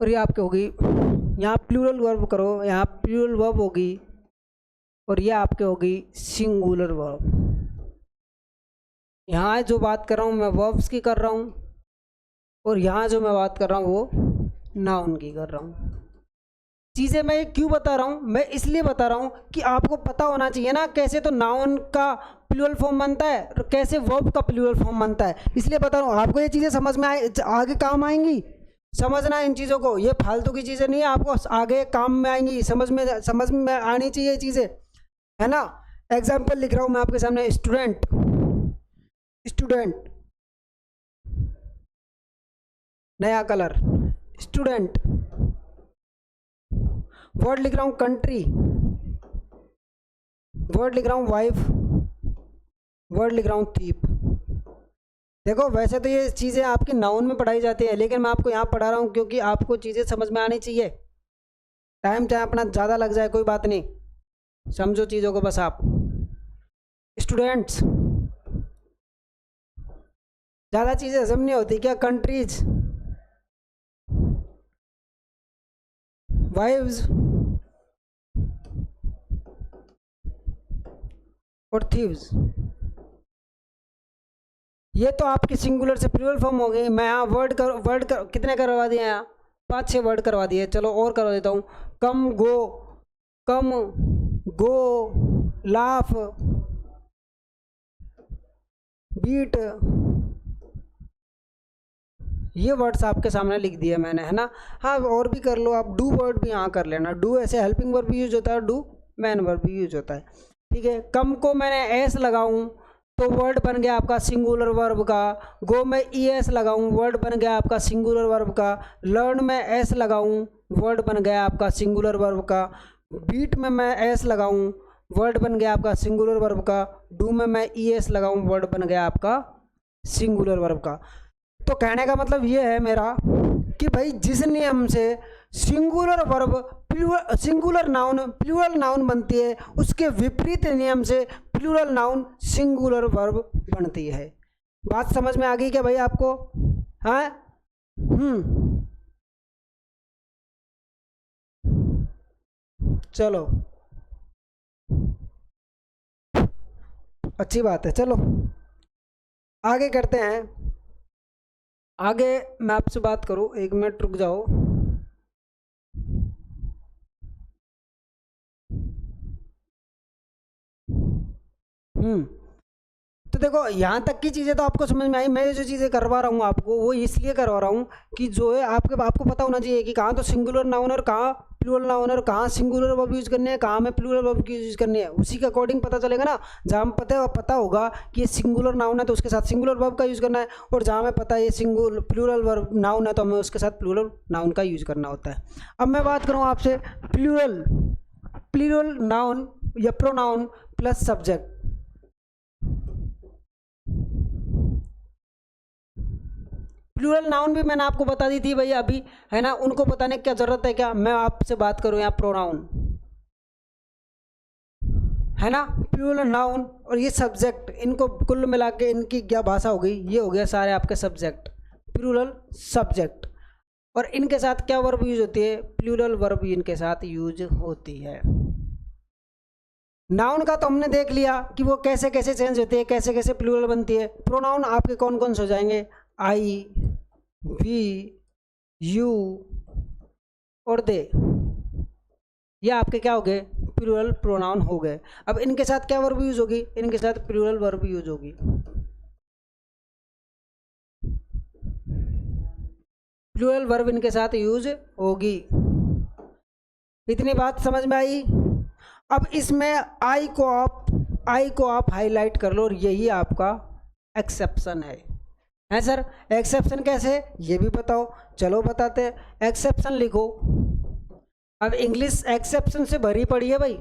और ये आपके होगी, यहाँ प्लूरल वर्ब करो, यहाँ प्लूरल वर्ब होगी, और ये आपके होगी सिंगुलर वर्ब। यहाँ जो बात कर रहा हूँ मैं वर्ब्स की कर रहा हूँ, और यहाँ जो मैं बात कर रहा हूँ वो नाउन की कर रहा हूँ। चीज़ें मैं ये क्यों बता रहा हूँ, मैं इसलिए बता रहा हूँ कि आपको पता होना चाहिए ना कैसे तो नाउन का प्लूरल फॉर्म बनता है और कैसे वर्ब का प्लूरल फॉर्म बनता है, इसलिए बता रहा हूँ। आपको ये चीज़ें समझ में आगे काम आएंगी, समझना इन चीज़ों को, ये फालतू की चीज़ें नहीं है, आपको आगे काम में आएंगी, समझ में आनी चाहिए चीज़ें, है ना। एग्जाम्पल लिख रहा हूँ मैं आपके सामने, स्टूडेंट, स्टूडेंट, नया कलर, स्टूडेंट। वर्ड लिख रहा हूँ कंट्री, वर्ड लिख रहा हूँ वाइफ, वर्ड लिख रहा हूँ थीप। देखो वैसे तो ये चीज़ें आपकी नाउन में पढ़ाई जाती है, लेकिन मैं आपको यहाँ पढ़ा रहा हूँ क्योंकि आपको चीज़ें समझ में आनी चाहिए। टाइम चाहे अपना ज़्यादा लग जाए कोई बात नहीं, समझो चीज़ों को बस आप। स्टूडेंट्स, ज़्यादा चीज़ें हजम नहीं होती क्या, कंट्रीज, वाइव्स और थीव्स, ये तो आपकी सिंगुलर से प्लूरल फॉर्म हो गई। मैं यहाँ वर्ड कितने करवा दिए, यहाँ 5-6 वर्ड करवा दिए, चलो और करवा देता हूँ। कम गो, लाफ, बीट, ये वर्ड्स आपके सामने लिख दिए मैंने, है ना। हाँ और भी कर लो आप, डू वर्ड भी यहाँ कर लेना, डू ऐसे हेल्पिंग वर्ब भी यूज होता है, डू मैन वर्ब भी यूज होता है, ठीक है। कम को मैंने एस लगाऊं तो वर्ड बन गया आपका सिंगुलर वर्ब का, गो में ई एस लगाऊं वर्ड बन गया आपका सिंगुलर वर्ब का, लर्न में एस लगाऊं वर्ड बन गया आपका सिंगुलर वर्ब का, बीट में मैं एस लगाऊं वर्ड बन गया आपका सिंगुलर वर्ब का, डू में मैं ई एस लगाऊं वर्ड बन गया आपका सिंगुलर वर्ब का। तो कहने का मतलब ये है मेरा कि भाई जिस नियम से singular verb singular noun plural noun बनती है, उसके विपरीत नियम से प्लूरल नाउन सिंगुलर वर्ब बनती है। बात समझ में आ गई क्या भाई आपको, हाँ। चलो अच्छी बात है। चलो आगे करते हैं। आगे मैं आपसे बात करूं, 1 मिनट रुक जाओ। तो देखो यहाँ तक की चीज़ें तो आपको समझ में आई। मैं जो चीज़ें करवा रहा हूँ आपको वो इसलिए करवा रहा हूँ कि जो है आपको पता होना चाहिए कि कहाँ तो सिंगुलर नाउन और कहाँ प्लूरल नाउन और कहाँ सिंगुलर वर्ब यूज़ करने हैं, कहाँ में प्लूरल वर्ब यूज़ करनी है। उसी के अकॉर्डिंग पता चलेगा ना। जहाँ हमें पता होगा कि ये सिंगुलर नाउन है तो उसके साथ सिंगुलर वर्ब का यूज़ करना है, और जहाँ हमें पता है ये प्लूरल वर्ब नाउन है तो हमें उसके साथ प्लूरल नाउन का यूज़ करना होता है। अब मैं बात करूँ आपसे प्लूरल प्लूरल नाउन या pronoun plus subject. Plural noun भी मैंने आपको बता दी थी भैया अभी, है ना। उनको बताने की क्या जरूरत है क्या। मैं आपसे बात करूं यहाँ प्रोनाउन, है ना। प्लूरल नाउन और ये सब्जेक्ट, इनको कुल मिला के इनकी क्या भाषा हो गई, ये हो गया सारे आपके सब्जेक्ट, प्लूरल सब्जेक्ट। और इनके साथ क्या वर्ब यूज होती है, प्लूरल वर्ब इनके साथ यूज होती है। नाउन का तो हमने देख लिया कि वो कैसे कैसे चेंज होती है, कैसे कैसे प्लूरल बनती है। प्रोनाउन आपके कौन कौन से हो जाएंगे, आई, वी, यू और दे, ये आपके क्या हो गए, प्लूरल प्रोनाउन हो गए। अब इनके साथ क्या वर्ब यूज होगी, इनके साथ प्लूरल वर्ब यूज होगी। प्लूरल वर्ब इनके साथ यूज होगी। इतनी बात समझ में आई। अब इसमें आई को आप हाईलाइट कर लो, और यही आपका एक्सेप्शन है सर। एक्सेप्शन कैसे, ये भी बताओ। चलो बताते हैं। एक्सेप्शन लिखो। अब इंग्लिश एक्सेप्शन से भरी पड़ी है भाई।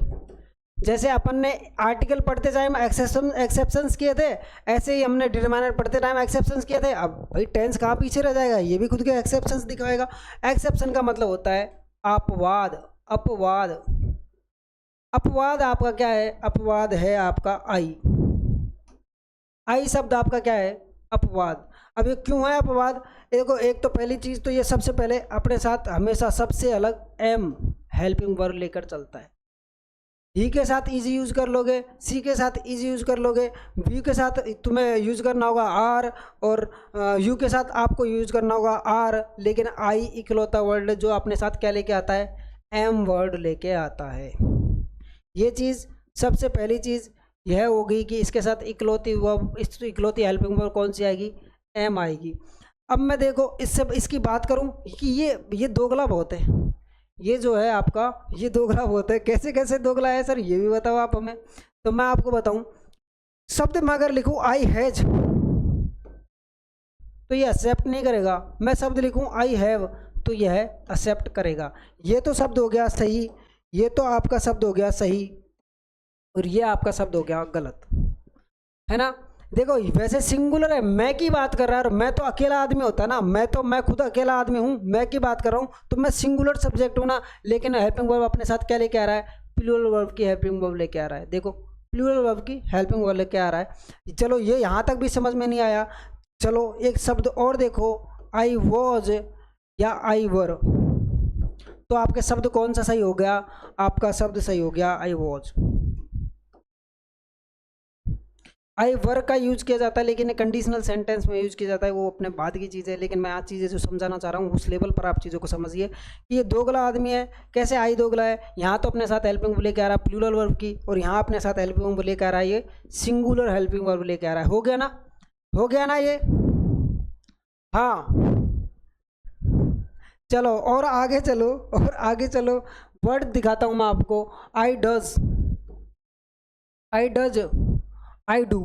जैसे अपन ने आर्टिकल पढ़ते टाइम एक्सेप्शंस किए थे, ऐसे ही हमने डिटरमाइनर पढ़ते टाइम एक्सेप्शंस किए थे। अब भाई टेंस कहाँ पीछे रह जाएगा, ये भी खुद के एक्सेप्शंस दिखाएगा। एक्सेप्शन का मतलब होता है अपवाद। अपवाद, अपवाद आपका क्या है, अपवाद है आपका आई। आई शब्द आपका क्या है, अपवाद। अब ये क्यों है अपवाद, देखो एक तो पहली चीज़ तो ये सबसे पहले अपने साथ हमेशा सबसे अलग एम हेल्पिंग वर्ब लेकर चलता है। ही के साथ इजी यूज़ कर लोगे, सी के साथ इजी यूज़ कर लोगे, वी के साथ तुम्हें यूज़ करना होगा आर, और यू के साथ आपको यूज़ करना होगा आर। लेकिन आई इकलौता वर्ड जो अपने साथ क्या लेके आता है, एम वर्ड लेके आता है। ये चीज़ सबसे पहली चीज़ यह होगी कि इसके साथ इकलौती वर्ब, इकलौती हेल्पिंग वर्ब कौन सी आएगी, एम आएगी। अब मैं देखो इससे इसकी बात करूं कि ये दोगला बहुत है। ये जो है आपका ये दोगला बहुत है। कैसे कैसे दोगला है सर, ये भी बताओ आप हमें। तो मैं आपको बताऊं, शब्द में अगर लिखूं आई हैज तो ये एक्सेप्ट नहीं करेगा। मैं शब्द लिखूं आई हैव तो यह एक्सेप्ट करेगा। ये तो शब्द हो गया सही, ये तो आपका शब्द हो गया सही, और ये आपका शब्द हो गया गलत, है ना। देखो वैसे सिंगुलर है, मैं की बात कर रहा है, और मैं तो अकेला आदमी होता ना, मैं खुद अकेला आदमी हूँ, मैं की बात कर रहा हूँ तो मैं सिंगुलर सब्जेक्ट हूँ ना। लेकिन हेल्पिंग वर्ब अपने साथ क्या लेके आ रहा है, प्लूरल वर्ब की हेल्पिंग वर्ब लेके आ रहा है। देखो प्लूरल वर्ब की हेल्पिंग वर्ब लेके आ रहा है। चलो ये यहाँ तक भी समझ में नहीं आया। चलो एक शब्द और देखो, आई वॉज या आई वर, तो आपके शब्द कौन सा सही हो गया, आपका शब्द सही हो गया आई वॉज। आई वर का यूज किया जाता है लेकिन कंडीशनल सेंटेंस में यूज किया जाता है, वो अपने बाद की चीज़ है। लेकिन मैं आज चीज़ें जो समझाना चाह रहा हूँ उस लेवल पर आप चीज़ों को समझिए कि ये दोगला आदमी है। कैसे आई दोगला है, यहाँ तो अपने साथ हेल्पिंग वर्ब लेके आ रहा है प्लूरल वर्ब की, और यहाँ अपने साथ हेल्पिंग वर्ब लेके आ रहा है ये सिंगुलर हेल्पिंग वर्ब लेके आ रहा है। हो गया ना, हो गया ना ये, हाँ। चलो और आगे चलो, और आगे चलो। वर्ड दिखाता हूँ मैं आपको। I does, I does, I do,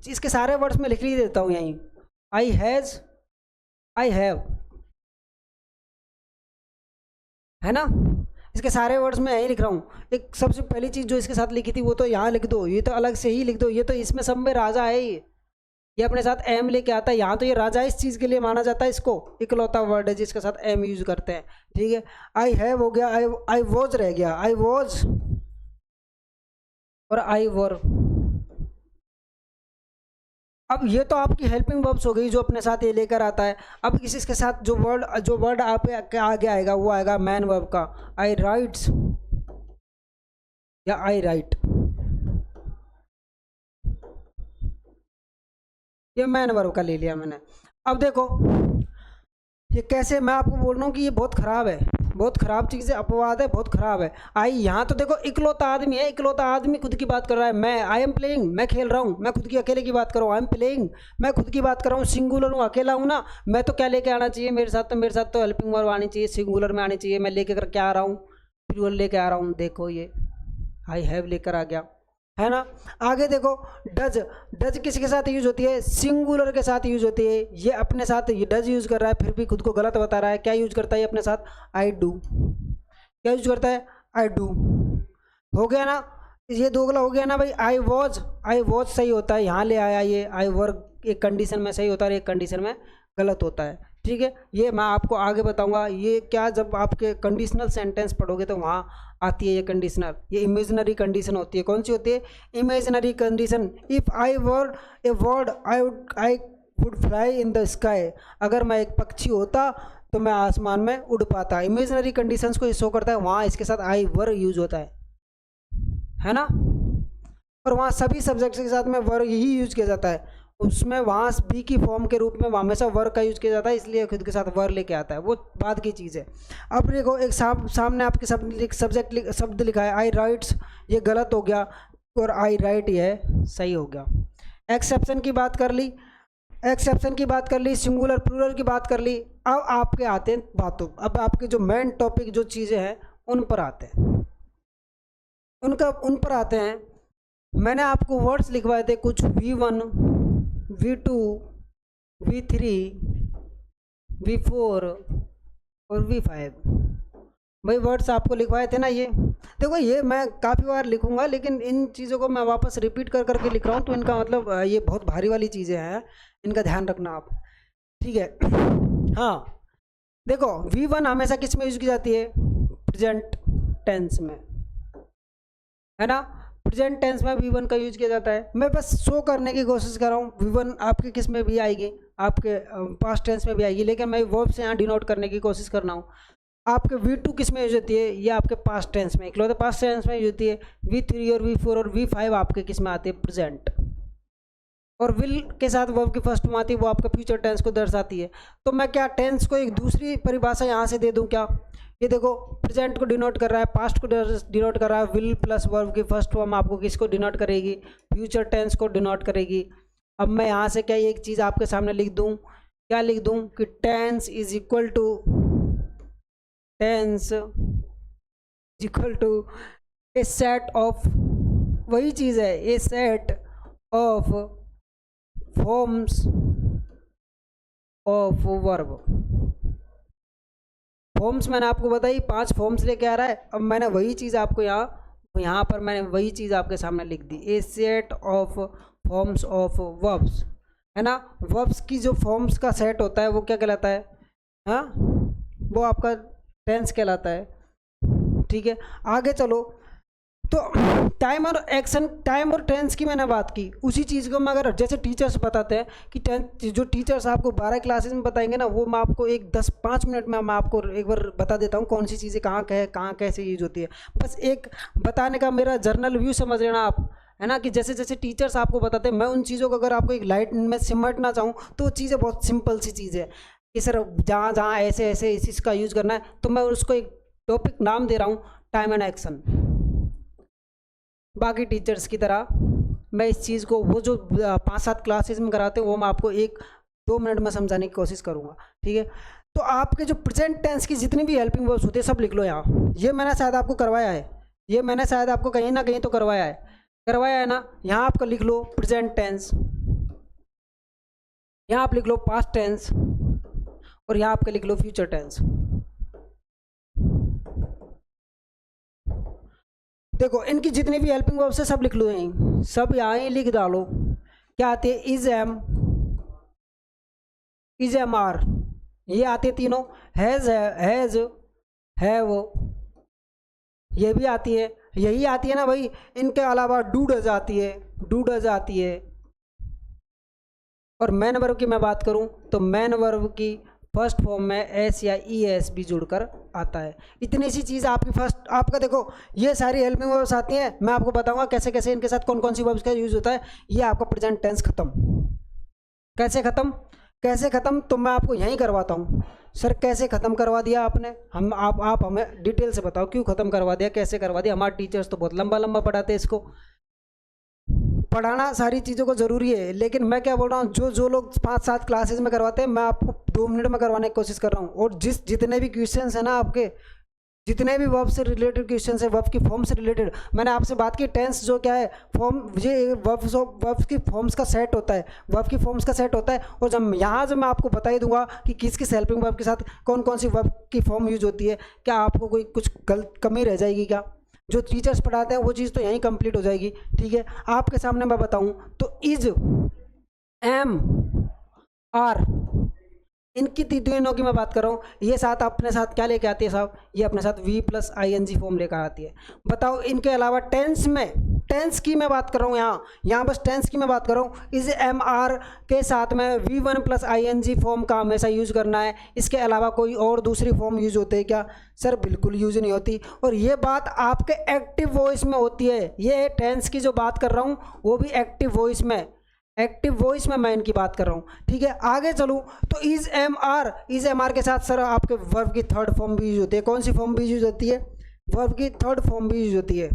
इसके सारे वर्ड्स में लिख ही देता हूँ यहीं। आई हैज, आई हैव, है ना। इसके सारे वर्ड्स में यहीं लिख रहा हूँ। एक सबसे पहली चीज़ जो इसके साथ लिखी थी वो तो यहाँ लिख दो, ये तो अलग से ही लिख दो। ये तो इसमें सब में राजा है, ये अपने साथ एम लेके आता है। यहाँ तो ये राजा इस चीज़ के लिए माना जाता है, इसको इकलौता वर्ड है जिसके साथ एम यूज करते हैं, ठीक है। आई हैव हो गया, आई वॉज रह गया, आई वॉज और आई वर। अब ये तो आपकी हेल्पिंग वर्ब्स हो गई जो अपने साथ ये लेकर आता है। अब इसके साथ जो वर्ड आप आगे आएगा वो आएगा मैन वर्ब का, आई राइट्स या आई राइट, ये मैन वर्ब का ले लिया मैंने। अब देखो ये कैसे, मैं आपको बोल रहा हूँ कि ये बहुत ख़राब है, बहुत ख़राब चीज़ है, अपवाद है, बहुत ख़राब है। आई यहाँ तो देखो इकलौता आदमी है, इकलौता आदमी खुद की बात कर रहा है, मैं आई एम प्लेइंग, मैं खेल रहा हूँ, मैं खुद की अकेले की बात कर रहा हूँ, आई एम प्लेइंग, मैं खुद की बात कर रहा हूँ, सिंगुलर हूँ, अकेला हूँ ना, मैं तो क्या लेके आना चाहिए मेरे साथ तो हेल्पिंग वर्ब आनी चाहिए, सिंगुलर में आनी चाहिए, मैं लेके कर क्या आ रहा हूँ, प्लूरल लेके आ रहा हूँ। देखो ये आई हैव लेकर आ गया, है ना। आगे देखो डज, डज किसके साथ यूज होती है, सिंगुलर के साथ यूज होती है। ये अपने साथ ये डज यूज कर रहा है, फिर भी खुद को गलत बता रहा है। क्या यूज करता है ये अपने साथ, आई डू, क्या यूज करता है, आई डू। हो गया ना, ये दोगला हो गया ना भाई। आई वॉज सही होता है, यहाँ ले आया ये आई वर्क, एक कंडीशन में सही होता है, एक कंडीशन में गलत होता है, ठीक है। ये मैं आपको आगे बताऊंगा, ये क्या जब आपके कंडीशनल सेंटेंस पढ़ोगे तो वहाँ आती है ये कंडीशनल, ये इमेजिनरी कंडीशन होती है। कौन सी होती है, imaginary condition. If I were A bird I would fly in the sky, अगर मैं एक पक्षी होता तो मैं आसमान में उड़ पाता। इमेजिनरी कंडीशंस को ये शो करता है, वहाँ इसके साथ आई वर यूज होता है ना। और वहाँ सभी सब्जेक्ट्स के साथ में वर यही यूज किया जाता है, उसमें वहाँ बी की फॉर्म के रूप में हमेशा वर्ग का यूज किया जाता है, इसलिए खुद के साथ वर्ग लेके आता है, वो बाद की चीज़ है। अब देखो एक सामने आपके शब्द लिखा है आई राइट्स, ये गलत हो गया, और आई राइट ये सही हो गया। एक्सेप्शन की बात कर ली, सिंगुलर प्लूरल की बात कर ली। अब आपके आते हैं बातों, अब आपके जो मेन टॉपिक जो चीज़ें हैं उन पर आते हैं, उन पर आते हैं। मैंने आपको वर्ड्स लिखवाए थे कुछ, V1, V2, V3, V4 और V5, भाई वर्ड्स आपको लिखवाए थे ना। ये देखो ये मैं काफ़ी बार लिखूंगा, लेकिन इन चीज़ों को मैं वापस रिपीट कर करके लिख रहा हूँ, तो इनका मतलब ये बहुत भारी वाली चीज़ें हैं, इनका ध्यान रखना आप, ठीक है। हाँ देखो V1 हमेशा किस में यूज की जाती है, प्रेजेंट टेंस में, है ना। प्रेजेंट टेंस में V1 का यूज किया जाता है। मैं बस शो करने की कोशिश कर रहा हूँ, V1 आपके किस में भी आएगी, आपके पास्ट टेंस में भी आएगी, लेकिन मैं वर्ब से यहाँ डिनोट करने की कोशिश कर रहा हूँ। आपके V2 किस में यूज होती है, ये आपके पास्ट टेंस में, इकलौते पास्ट टेंस में यूज होती है। V3 और V4 और V5 आपके किस में आती है, प्रेजेंट। और विल के साथ वर्ब की फर्स्ट में आती है, वो आपका फ्यूचर टेंस को दर्शाती है। तो मैं क्या टेंस को एक दूसरी परिभाषा यहाँ से दे दूँ क्या, ये देखो प्रेजेंट को डिनोट कर रहा है, पास्ट को डिनोट कर रहा है, विल प्लस वर्ब की फर्स्ट फॉर्म आपको किसको डिनोट करेगी, फ्यूचर टेंस को डिनोट करेगी। अब मैं यहाँ से क्या एक चीज़ आपके सामने लिख दूँ, क्या लिख दूँ कि tense is equal to a set of, वही चीज़ है, a set of forms of verb. Forms मैंने आपको बताई 5 फॉर्म्स लेके आ रहा है। अब मैंने वही चीज़ आपको यहाँ पर मैंने वही चीज़ आपके सामने लिख दी, a set of forms of verbs, है ना। वर्ब्स की जो फॉर्म्स का सेट होता है वो क्या कहलाता है, हाँ वो आपका टेंस कहलाता है, ठीक है। आगे चलो, तो टाइम और एक्शन, टाइम और टेंस की मैंने बात की, उसी चीज़ को मैं अगर जैसे टीचर्स बताते हैं कि जो टीचर्स आपको 12 क्लासेस में बताएंगे ना, वो मैं आपको एक 10-5 मिनट में मैं आपको एक बार बता देता हूँ कौन सी चीज़ें कहाँ कैसे यूज होती है। बस एक बताने का मेरा जर्नल व्यू समझ लेना आप, है ना, कि जैसे जैसे टीचर्स आपको बताते हैं, मैं उन चीज़ों को अगर आपको एक लाइट में सिमटना चाहूँ तो चीज़ें बहुत सिंपल सी चीज़ है कि सर जहाँ जहाँ ऐसे ऐसे इस चीज़ का यूज़ करना है, तो मैं उसको एक टॉपिक नाम दे रहा हूँ, टाइम एंड एक्शन। बाकी टीचर्स की तरह मैं इस चीज़ को वो जो 5-7 क्लासेस में कराते हैं वो मैं आपको 1-2 मिनट में समझाने की कोशिश करूँगा, ठीक है। तो आपके जो प्रेजेंट टेंस की जितनी भी हेल्पिंग वर्ब्स होते हैं सब लिख लो यहाँ। ये मैंने शायद आपको करवाया है, ये मैंने शायद आपको कहीं ना कहीं तो करवाया है ना। यहाँ आपका लिख लो प्रेजेंट टेंस, यहाँ आप लिख लो पास्ट टेंस, और यहाँ आपका लिख लो फ्यूचर टेंस। देखो इनकी जितनी भी हेल्पिंग वर्ब्स है सब लिख लो, यहीं सब यहाँ ही लिख डालो। क्या आती है, इज एम आर, ये आती है तीनों। हैज़ हैव, ये भी आती है, यही आती है ना भाई। इनके अलावा डू डज आती है, और मेन वर्ब की मैं बात करूं तो मेन वर्ब की फर्स्ट फॉर्म में एस या ई एस भी जुड़कर आता है। इतनी सी चीज़ आपकी फर्स्ट आपका देखो, ये सारी हेल्पिंग वर्ब्स आती हैं, मैं आपको बताऊंगा कैसे कैसे इनके साथ कौन कौन सी वर्ब्स का यूज़ होता है। ये आपका प्रेजेंट टेंस खत्म, कैसे ख़त्म, कैसे ख़त्म तो मैं आपको यहीं करवाता हूँ। सर कैसे ख़त्म करवा दिया आपने, हम आप हमें डिटेल से बताओ क्यों ख़त्म करवा दिया, कैसे करवा दिया। हमारे टीचर्स तो बहुत लंबा लंबा पढ़ाते हैं, इसको पढ़ाना सारी चीज़ों को ज़रूरी है, लेकिन मैं क्या बोल रहा हूँ, जो लोग 5-7 क्लासेस में करवाते हैं, मैं आपको 2 मिनट में करवाने की कोशिश कर रहा हूँ। और जितने भी क्वेश्चंस हैं ना आपके, जितने भी वर्ब से रिलेटेड क्वेश्चंस है, वर्ब की फॉर्म से रिलेटेड, मैंने आपसे बात की टेंस जो क्या है, फॉर्म, ये वर्ब की फॉर्म्स का सेट होता है, वर्ब की फॉर्म्स का सेट होता है। और जब यहाँ जो मैं आपको बता ही दूंगा कि किस किस हेल्पिंग वर्ब के साथ कौन कौन सी वर्ब की फॉर्म यूज होती है, क्या आपको कोई कुछ कमी रह जाएगी क्या? जो टीचर्स पढ़ाते हैं वो चीज़ तो यहीं कंप्लीट हो जाएगी। ठीक है, आपके सामने मैं बताऊं तो इज, एम, आर, इनकी तीनों की मैं बात कर रहा हूँ। ये साथ अपने साथ क्या लेके आती है साहब, ये अपने साथ V plus I N G form लेकर आती है। बताओ इनके अलावा टेंस में, टेंस की मैं बात कर रहा हूँ, यहाँ बस टेंस की मैं बात कर रहा हूँ। इस एम आर के साथ में V one plus I N G form का हमेशा यूज़ करना है। इसके अलावा कोई और दूसरी फॉर्म यूज़ होते हैं क्या? सर बिल्कुल यूज़ नहीं होती। और ये बात आपके एक्टिव वॉइस में होती है। ये टेंस की जो बात कर रहा हूँ वो भी एक्टिव वॉइस में, एक्टिव वॉइस में मैं इनकी बात कर रहा हूँ। ठीक है, आगे चलूँ तो is am are, is am are के साथ सर आपके वर्ब की थर्ड फॉर्म भी यूज होती है। कौन सी फॉर्म भी यूज होती है? वर्ब की थर्ड फॉर्म भी यूज होती है।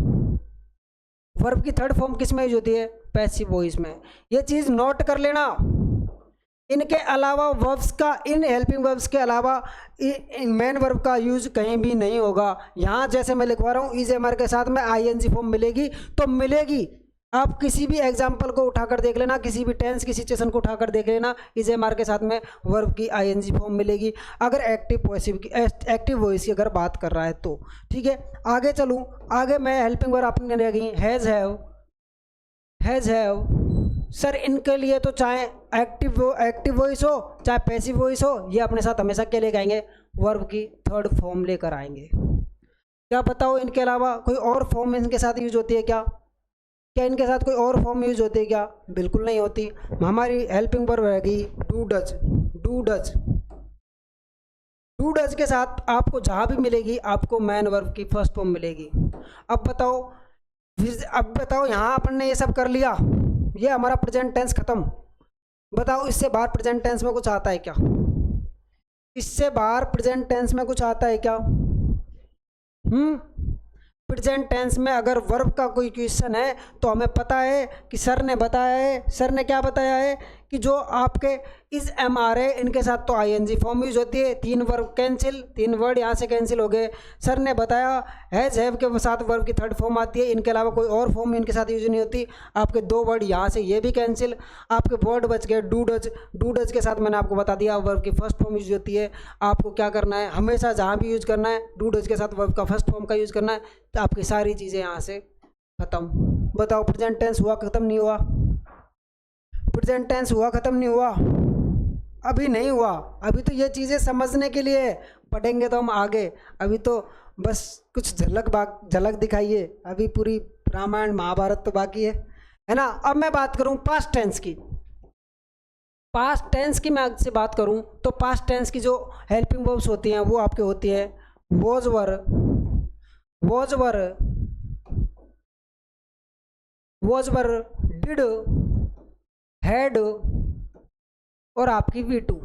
वर्ब की थर्ड फॉर्म किस में यूज होती है? पैसिव वॉइस में। ये चीज़ नोट कर लेना। इनके अलावा वर्ब्स का, इन हेल्पिंग वर्ब्स के अलावा मेन वर्ब का यूज कहीं भी नहीं होगा। यहाँ जैसे मैं लिखवा रहा हूँ इज एम आर के साथ में आई एन जी फॉर्म मिलेगी तो मिलेगी। आप किसी भी एग्जाम्पल को उठाकर देख लेना, किसी भी टेंस की सिचुएशन को उठाकर देख लेना, इज एम आर के साथ में वर्ब की आई एन जी फॉर्म मिलेगी अगर एक्टिव पॉसिव की, एक्टिव वॉइस की अगर बात कर रहा है तो। ठीक है, आगे चलूँ, आगे मैं हेल्पिंग वर्ब आपने रहेगी हैज़, हैज़, हैव। सर इनके लिए तो चाहे एक्टिव वॉइस हो चाहे पैसिव वॉइस हो, ये अपने साथ हमेशा क्या लेकर आएंगे? वर्ब की थर्ड फॉर्म लेकर आएंगे। क्या बताओ इनके अलावा कोई और फॉर्म इनके साथ यूज होती है क्या? क्या इनके साथ कोई और फॉर्म यूज होती है क्या? बिल्कुल नहीं होती। हमारी हेल्पिंग वर्ब रहेगी do does, do does. Do does के साथ आपको जहाँ भी मिलेगी आपको मैन वर्ब की फर्स्ट फॉर्म मिलेगी। अब बताओ यहाँ अपन ने ये सब कर लिया, ये हमारा प्रेजेंट टेंस खत्म। बताओ इससे बाहर प्रेजेंट टेंस में कुछ आता है क्या? इससे बाहर प्रेजेंट टेंस में कुछ आता है क्या? प्रेजेंट टेंस में अगर वर्ब का कोई क्वेश्चन है तो हमें पता है कि सर ने बताया है, सर ने क्या बताया है कि जो आपके इज एम आर है इनके साथ तो I N G form use होती है। 3 वर्ब कैंसिल, 3 वर्ड यहाँ से कैंसिल हो गए। सर ने बताया हैज़, हैव के साथ वर्ब की थर्ड फॉर्म आती है, इनके अलावा कोई और फॉर्म इनके साथ यूज नहीं होती। आपके 2 वर्ड यहाँ से ये भी कैंसिल, आपके वर्ड बच गए डू डज। डू डज के साथ मैंने आपको बता दिया वर्ब की फर्स्ट फॉर्म यूज होती है। आपको क्या करना है, हमेशा जहाँ भी यूज करना है डू डज के साथ वर्ब का फर्स्ट फॉर्म का यूज़ करना है, तो आपकी सारी चीज़ें यहाँ से ख़त्म। बताओ प्रेजेंट टेंस हुआ ख़त्म नहीं हुआ? प्रेजेंट टेंस हुआ ख़त्म नहीं हुआ? अभी नहीं हुआ। अभी तो ये चीज़ें समझने के लिए पढ़ेंगे तो हम आगे, अभी तो बस कुछ झलक दिखाइए, अभी पूरी रामायण महाभारत तो बाकी है ना। अब मैं बात करूं पास्ट टेंस की। पास्ट टेंस की मैं आपसे बात करूं तो पास्ट टेंस की जो हेल्पिंग वर्ब्स होती हैं वो आपके होती है was were, was were, was were, did, had और आपकी वी टू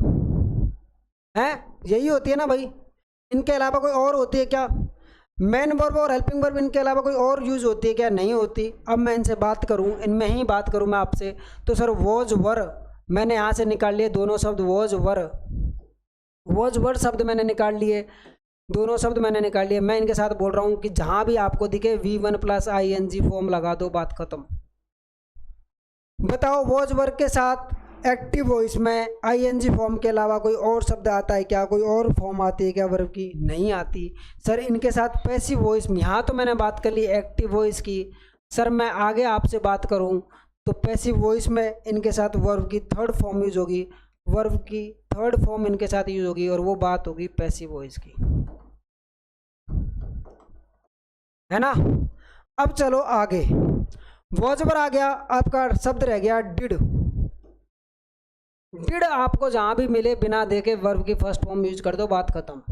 है, यही होती है ना भाई। इनके अलावा कोई और होती है क्या? मेन वर्ब और हेल्पिंग वर्ब इनके अलावा कोई और यूज होती है क्या? नहीं होती। अब मैं इनसे बात करूं, इनमें ही बात करूं मैं आपसे, तो सर वॉज वर मैंने यहाँ से निकाल लिए दोनों शब्द, वॉज वर शब्द मैंने निकाल लिए, दोनों शब्द मैंने निकाल लिए। मैं इनके साथ बोल रहा हूँ कि जहाँ भी आपको दिखे V1 प्लस ING फॉर्म लगा दो, बात खत्म। बताओ वॉज वर्क के साथ एक्टिव वॉइस में ING फॉर्म के अलावा कोई और शब्द आता है क्या? कोई और फॉर्म आती है क्या वर्ब की? नहीं आती। सर इनके साथ पैसिव वॉइस, यहाँ तो मैंने बात कर ली एक्टिव वॉइस की। सर मैं आगे आपसे बात करूँ तो पैसिव वॉइस में इनके साथ वर्ब की थर्ड फॉर्म यूज होगी, वर्ब की थर्ड फॉर्म इनके साथ यूज होगी और वो बात होगी पैसिव वॉइस की, है ना। अब चलो आगे, वॉज पर आ गया, आपका शब्द रह गया डिड। डिड आपको जहाँ भी मिले बिना देखे वर्ब की फर्स्ट फॉर्म यूज कर दो, बात खत्म।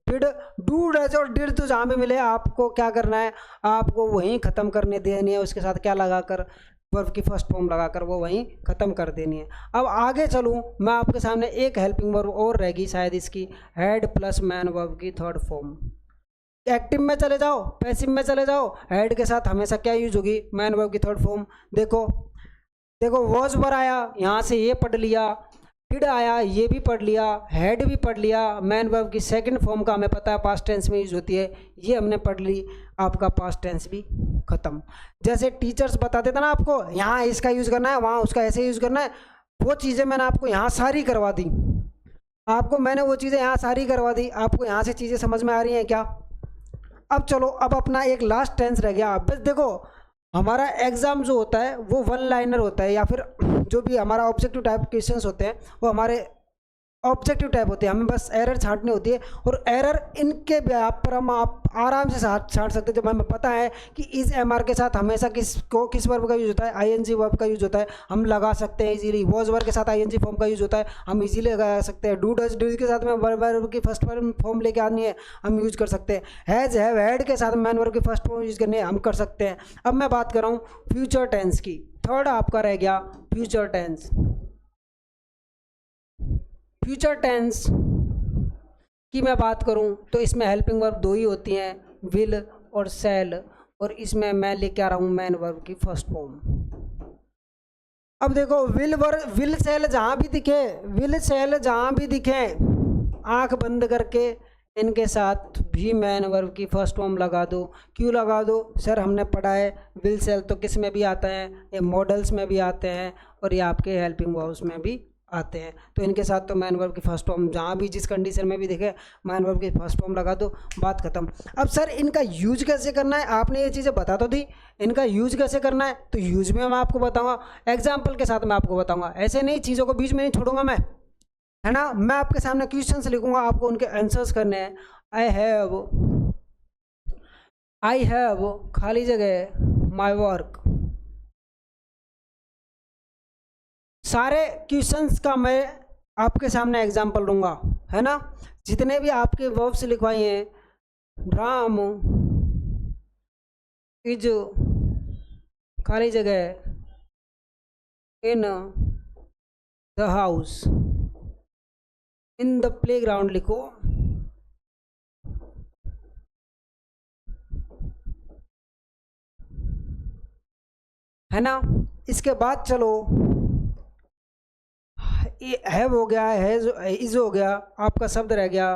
डिड, डू, डज और डिड तो जहाँ भी मिले आपको क्या करना है, आपको वहीं ख़त्म करने देनी है, उसके साथ क्या लगाकर, वर्ब की फर्स्ट फॉर्म लगाकर वो वहीं ख़त्म कर देनी है। अब आगे चलूँ मैं आपके सामने, एक हेल्पिंग वर्ब और रहेगी शायद इसकी, हैड प्लस मैन वर्ब की थर्ड फॉर्म। एक्टिव में चले जाओ, पैसिव में चले जाओ, हैड के साथ हमेशा क्या यूज होगी, मैन वर्ब की थर्ड फॉर्म। देखो देखो, वॉज पर आया, यहाँ से ये पढ़ लिया, डिड आया, ये भी पढ़ लिया, हैड भी पढ़ लिया, मैन वर्ब की सेकंड फॉर्म का हमें पता है पास्ट टेंस में यूज होती है, ये हमने पढ़ ली, आपका पास्ट टेंस भी खत्म। जैसे टीचर्स बताते थे ना आपको, यहाँ इसका यूज़ करना है, वहाँ उसका ऐसे यूज़ करना है, वो चीज़ें मैंने आपको यहाँ सारी करवा दी, आपको मैंने वो चीज़ें यहाँ सारी करवा दी, आपको यहाँ से चीज़ें समझ में आ रही हैं क्या। अब चलो, अब अपना एक लास्ट टेंस रह गया। बस देखो, हमारा एग्ज़ाम जो होता है वो वन लाइनर होता है, या फिर जो भी हमारा ऑब्जेक्टिव टाइप क्वेश्चंस होते हैं वो हमारे ऑब्जेक्टिव टाइप होते हैं, हमें बस एरर छांटनी होती है, और एरर इनके आप पर हम आप आराम से छांट सकते हैं। जब हमें पता है कि इस एमआर के साथ हमेशा किस वर्ब का यूज होता है, आईएनजी वर्ब का यूज होता है, हम लगा सकते हैं इजीली। वॉज वर्ब के साथ आईएनजी फॉर्म का यूज होता है, हम इजीली लगा सकते हैं। डू, डज, डिड के साथ में वर्ब की फर्स्ट फॉर्म लेके आनी है, हम यूज कर सकते हैं। हैज, हैव, हैड के साथ मैन वर्ब की फर्स्ट फॉर्म यूज करनी है, हम कर सकते हैं। अब मैं बात कर रहा हूँ फ्यूचर टेंस की, थर्ड आपका रह गया फ्यूचर टेंस। फ्यूचर टेंस की मैं बात करूं तो इसमें हेल्पिंग वर्ब दो ही होती हैं, विल और शैल, और इसमें मैं लेके आ रहा हूं मैन वर्ब की फर्स्ट फॉर्म। अब देखो, विल शैल जहां भी दिखे, विल शैल जहां भी दिखे, आंख बंद करके इनके साथ भी मैन वर्ब की फर्स्ट फॉर्म लगा दो। क्यों लगा दो सर, हमने पढ़ा है विल शैल तो किस में भी आता है, ये मॉडल्स में भी आते हैं और ये आपके हेल्पिंग वर्ब्स में भी आते हैं, तो इनके साथ तो मैन वर्ब की फर्स्ट फॉर्म जहाँ भी जिस कंडीशन में भी दिखे मैन वर्ब की फर्स्ट फॉर्म लगा दो, बात खत्म। अब सर इनका यूज कैसे करना है, आपने ये चीज़ें बता तो दी, इनका यूज कैसे करना है, तो यूज में मैं आपको बताऊंगा, एग्जाम्पल के साथ मैं आपको बताऊंगा, ऐसे नहीं चीज़ों को बीच में नहीं छोड़ूंगा मैं, है ना। मैं आपके सामने क्वेश्चंस लिखूंगा, आपको उनके आंसर्स करने हैं। आई हैव खाली जगह माई वर्क, सारे क्वेश्चंस का मैं आपके सामने एग्जांपल दूंगा, है ना। जितने भी आपके वर्ब्स लिखवाए हैं, राम इज खाली जगह in the house, in the playground लिखो, है ना। इसके बाद चलो, हैव हो गया, हैज, इज हो गया, आपका शब्द रह गया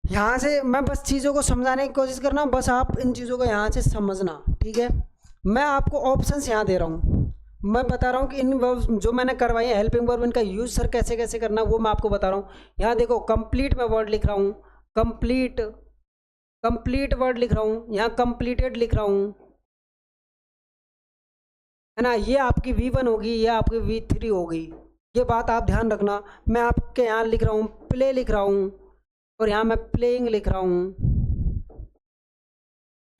यहाँ से मैं बस चीज़ों को समझाने की कोशिश कर रहा हूँ, बस आप इन चीज़ों को यहाँ से समझना, ठीक है। मैं आपको ऑप्शंस यहाँ दे रहा हूँ, मैं बता रहा हूँ कि इन वर्ब जो मैंने करवाई है हेल्पिंग वर्ब, इनका यूज सर कैसे कैसे करना वो मैं आपको बता रहा हूँ। यहाँ देखो, कंप्लीट मैं वर्ड लिख रहा हूँ, कंप्लीट, कंप्लीट वर्ड लिख रहा हूँ, यहाँ कंप्लीटेड लिख रहा हूँ, है ना। ये आपकी V1 होगी, ये आपकी V3 होगी, ये बात आप ध्यान रखना। मैं आपके यहाँ लिख रहा हूँ प्ले लिख रहा हूँ, और यहाँ मैं प्लेइंग लिख रहा हूँ,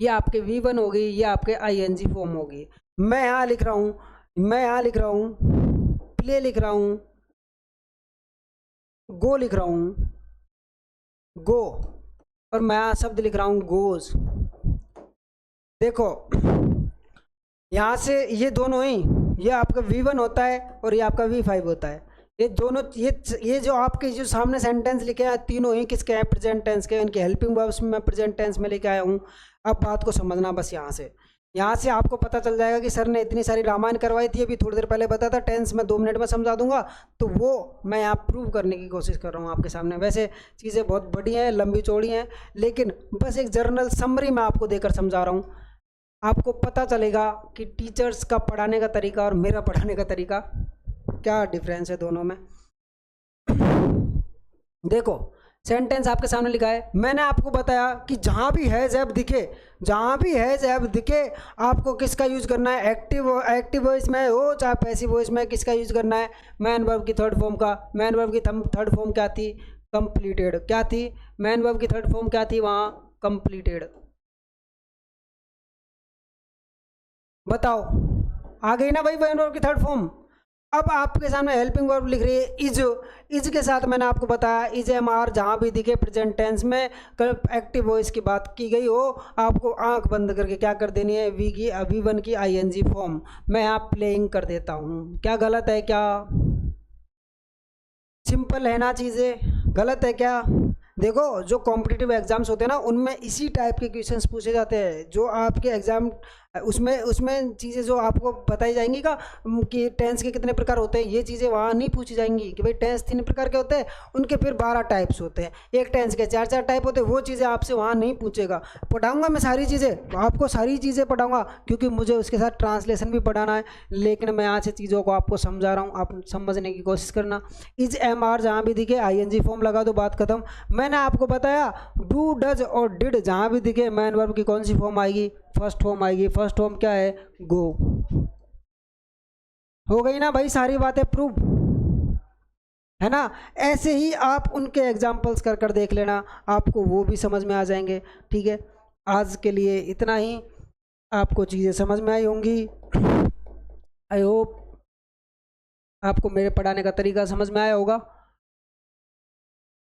ये आपके V1 होगी, ये आपके ING फॉर्म होगी। मैं यहाँ लिख रहा हूँ, मैं यहाँ लिख रहा हूँ प्ले लिख रहा हूँ, गो लिख रहा हूँ, गो, और मैं यहाँ शब्द लिख रहा हूँ गोज। देखो यहाँ से ये दोनों ही, ये आपका V1 होता है और ये आपका V5 होता है, ये दोनों, ये जो आपके जो सामने सेंटेंस लिखे हैं तीनों ही किसके हैं, प्रेजेंट टेंस के, इनके हेल्पिंग वर्ब्स में मैं प्रेजेंट टेंस में लेके आया हूँ। अब बात को समझना बस, यहाँ से आपको पता चल जाएगा कि सर ने इतनी सारी रामायण करवाई थी, अभी थोड़ी देर पहले बताया था, टेंस में 2 मिनट में समझा दूंगा, तो वो मैं यहाँ प्रूव करने की कोशिश कर रहा हूँ आपके सामने। वैसे चीज़ें बहुत बड़ी हैं, लंबी चौड़ी हैं, लेकिन बस एक जर्नल समरी मैं आपको देकर समझा रहा हूँ, आपको पता चलेगा कि टीचर्स का पढ़ाने का तरीका और मेरा पढ़ाने का तरीका क्या डिफरेंस है दोनों में। देखो सेंटेंस आपके सामने लिखा है। मैंने आपको बताया कि जहाँ भी हैज़ हैव दिखे, जहाँ भी हैज़ हैव दिखे आपको किसका यूज़ करना है, एक्टिव वॉइस में हो चाहे पैसिव वॉइस में, किसका यूज़ करना है, मैन वर्ब की थर्ड फॉर्म का। मैन वर्ब की थर्ड फॉर्म क्या थी, कंप्लीटेड। क्या थी, मैन वर्ब की थर्ड फॉर्म क्या थी वहाँ, कंप्लीटेड। बताओ आ गई ना भाई मैन वर्ब की थर्ड फॉर्म। अब आपके सामने हेल्पिंग वर्ब लिख रही है इज के साथ मैंने आपको बताया इज एम आर जहाँ भी दिखे प्रेजेंट टेंस में एक्टिव वॉइस की बात की गई हो, आपको आंख बंद करके क्या कर देनी है, V1 की ING फॉर्म। मैं यहाँ प्लेइंग कर देता हूँ। क्या गलत है क्या, सिंपल है ना चीज़ें, गलत है क्या। देखो जो कॉम्पिटिटिव एग्जाम्स होते हैं ना उनमें इसी टाइप के क्वेश्चंस पूछे जाते हैं, जो आपके एग्जाम उसमें चीज़ें जो आपको बताई जाएंगी का कि टेंस के कितने प्रकार होते हैं, ये चीज़ें वहाँ नहीं पूछी जाएंगी कि भाई टेंस 3 प्रकार के होते हैं, उनके फिर 12 टाइप्स होते हैं, एक टेंस के 4 टाइप होते हैं। वो चीज़ें आपसे वहाँ नहीं पूछेगा। पढ़ाऊँगा मैं सारी चीज़ें, आपको सारी चीज़ें पढ़ाऊँगा क्योंकि मुझे उसके साथ ट्रांसलेशन भी पढ़ाना है, लेकिन मैं यहाँ से चीज़ों को आपको समझा रहा हूँ, आप समझने की कोशिश करना। इज एम आर जहाँ भी दिखे ING फॉर्म लगा दो, बात खत्म। मैंने आपको बताया डू डज और डिड जहाँ भी दिखे मैन वर्ब की कौन सी फॉर्म आएगी, फर्स्ट फॉर्म आएगी। फर्स्ट फॉर्म क्या है, गो। हो गई ना भाई सारी बातें प्रूव, है ना। ऐसे ही आप उनके एग्जाम्पल्स कर कर देख लेना, आपको वो भी समझ में आ जाएंगे। ठीक है, आज के लिए इतना ही। आपको चीज़ें समझ में आई होंगी। आई होप आपको मेरे पढ़ाने का तरीका समझ में आया होगा,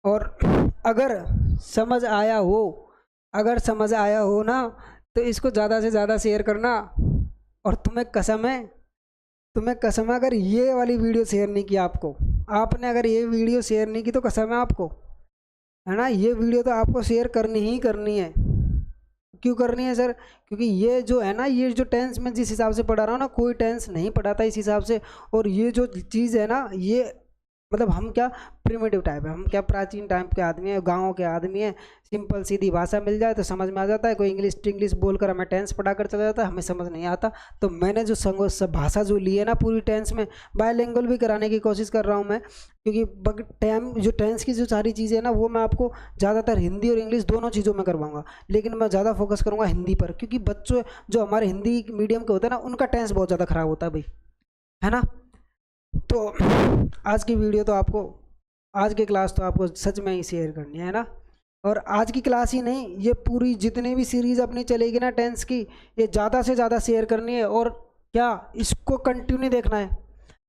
और अगर समझ आया हो ना तो इसको ज़्यादा से ज़्यादा शेयर करना। और तुम्हें कसम है अगर ये वाली वीडियो शेयर नहीं की आपने अगर ये वीडियो शेयर नहीं की तो कसम है आपको, है ना। ये वीडियो तो आपको शेयर करनी ही करनी है। क्यों करनी है सर, क्योंकि ये जो है ना, ये जो टेंस में जिस हिसाब से पढ़ा रहा हूँ ना, कोई टेंस नहीं पढ़ाता इस हिसाब से। और ये जो चीज़ है ना, ये मतलब हम क्या प्रिमिटिव टाइप है, हम क्या प्राचीन टाइप के आदमी हैं, गाँव के आदमी हैं। सिंपल सीधी भाषा मिल जाए तो समझ में आ जाता है। कोई इंग्लिश बोलकर हमें टेंस पढ़ा कर चला जाता है, हमें समझ नहीं आता। तो मैंने जो भाषा जो ली है ना पूरी टेंस में, बायलिंगुअल भी कराने की कोशिश कर रहा हूँ मैं, क्योंकि जो टेंस की जो सारी चीज़ें हैं ना वो मैं आपको ज़्यादातर हिंदी और इंग्लिश दोनों चीज़ों में करवाऊँगा, लेकिन मैं ज़्यादा फोकस करूँगा हिंदी पर, क्योंकि बच्चों जो हमारे हिंदी मीडियम के होते हैं ना उनका टेंस बहुत ज़्यादा ख़राब होता है भाई, है ना। तो आज की क्लास तो आपको सच में ही शेयर करनी है ना। और आज की क्लास ही नहीं, ये पूरी जितनी भी सीरीज़ अपनी चलेगी ना टेंस की, ये ज़्यादा से ज़्यादा शेयर करनी है। और क्या इसको कंटिन्यू देखना है।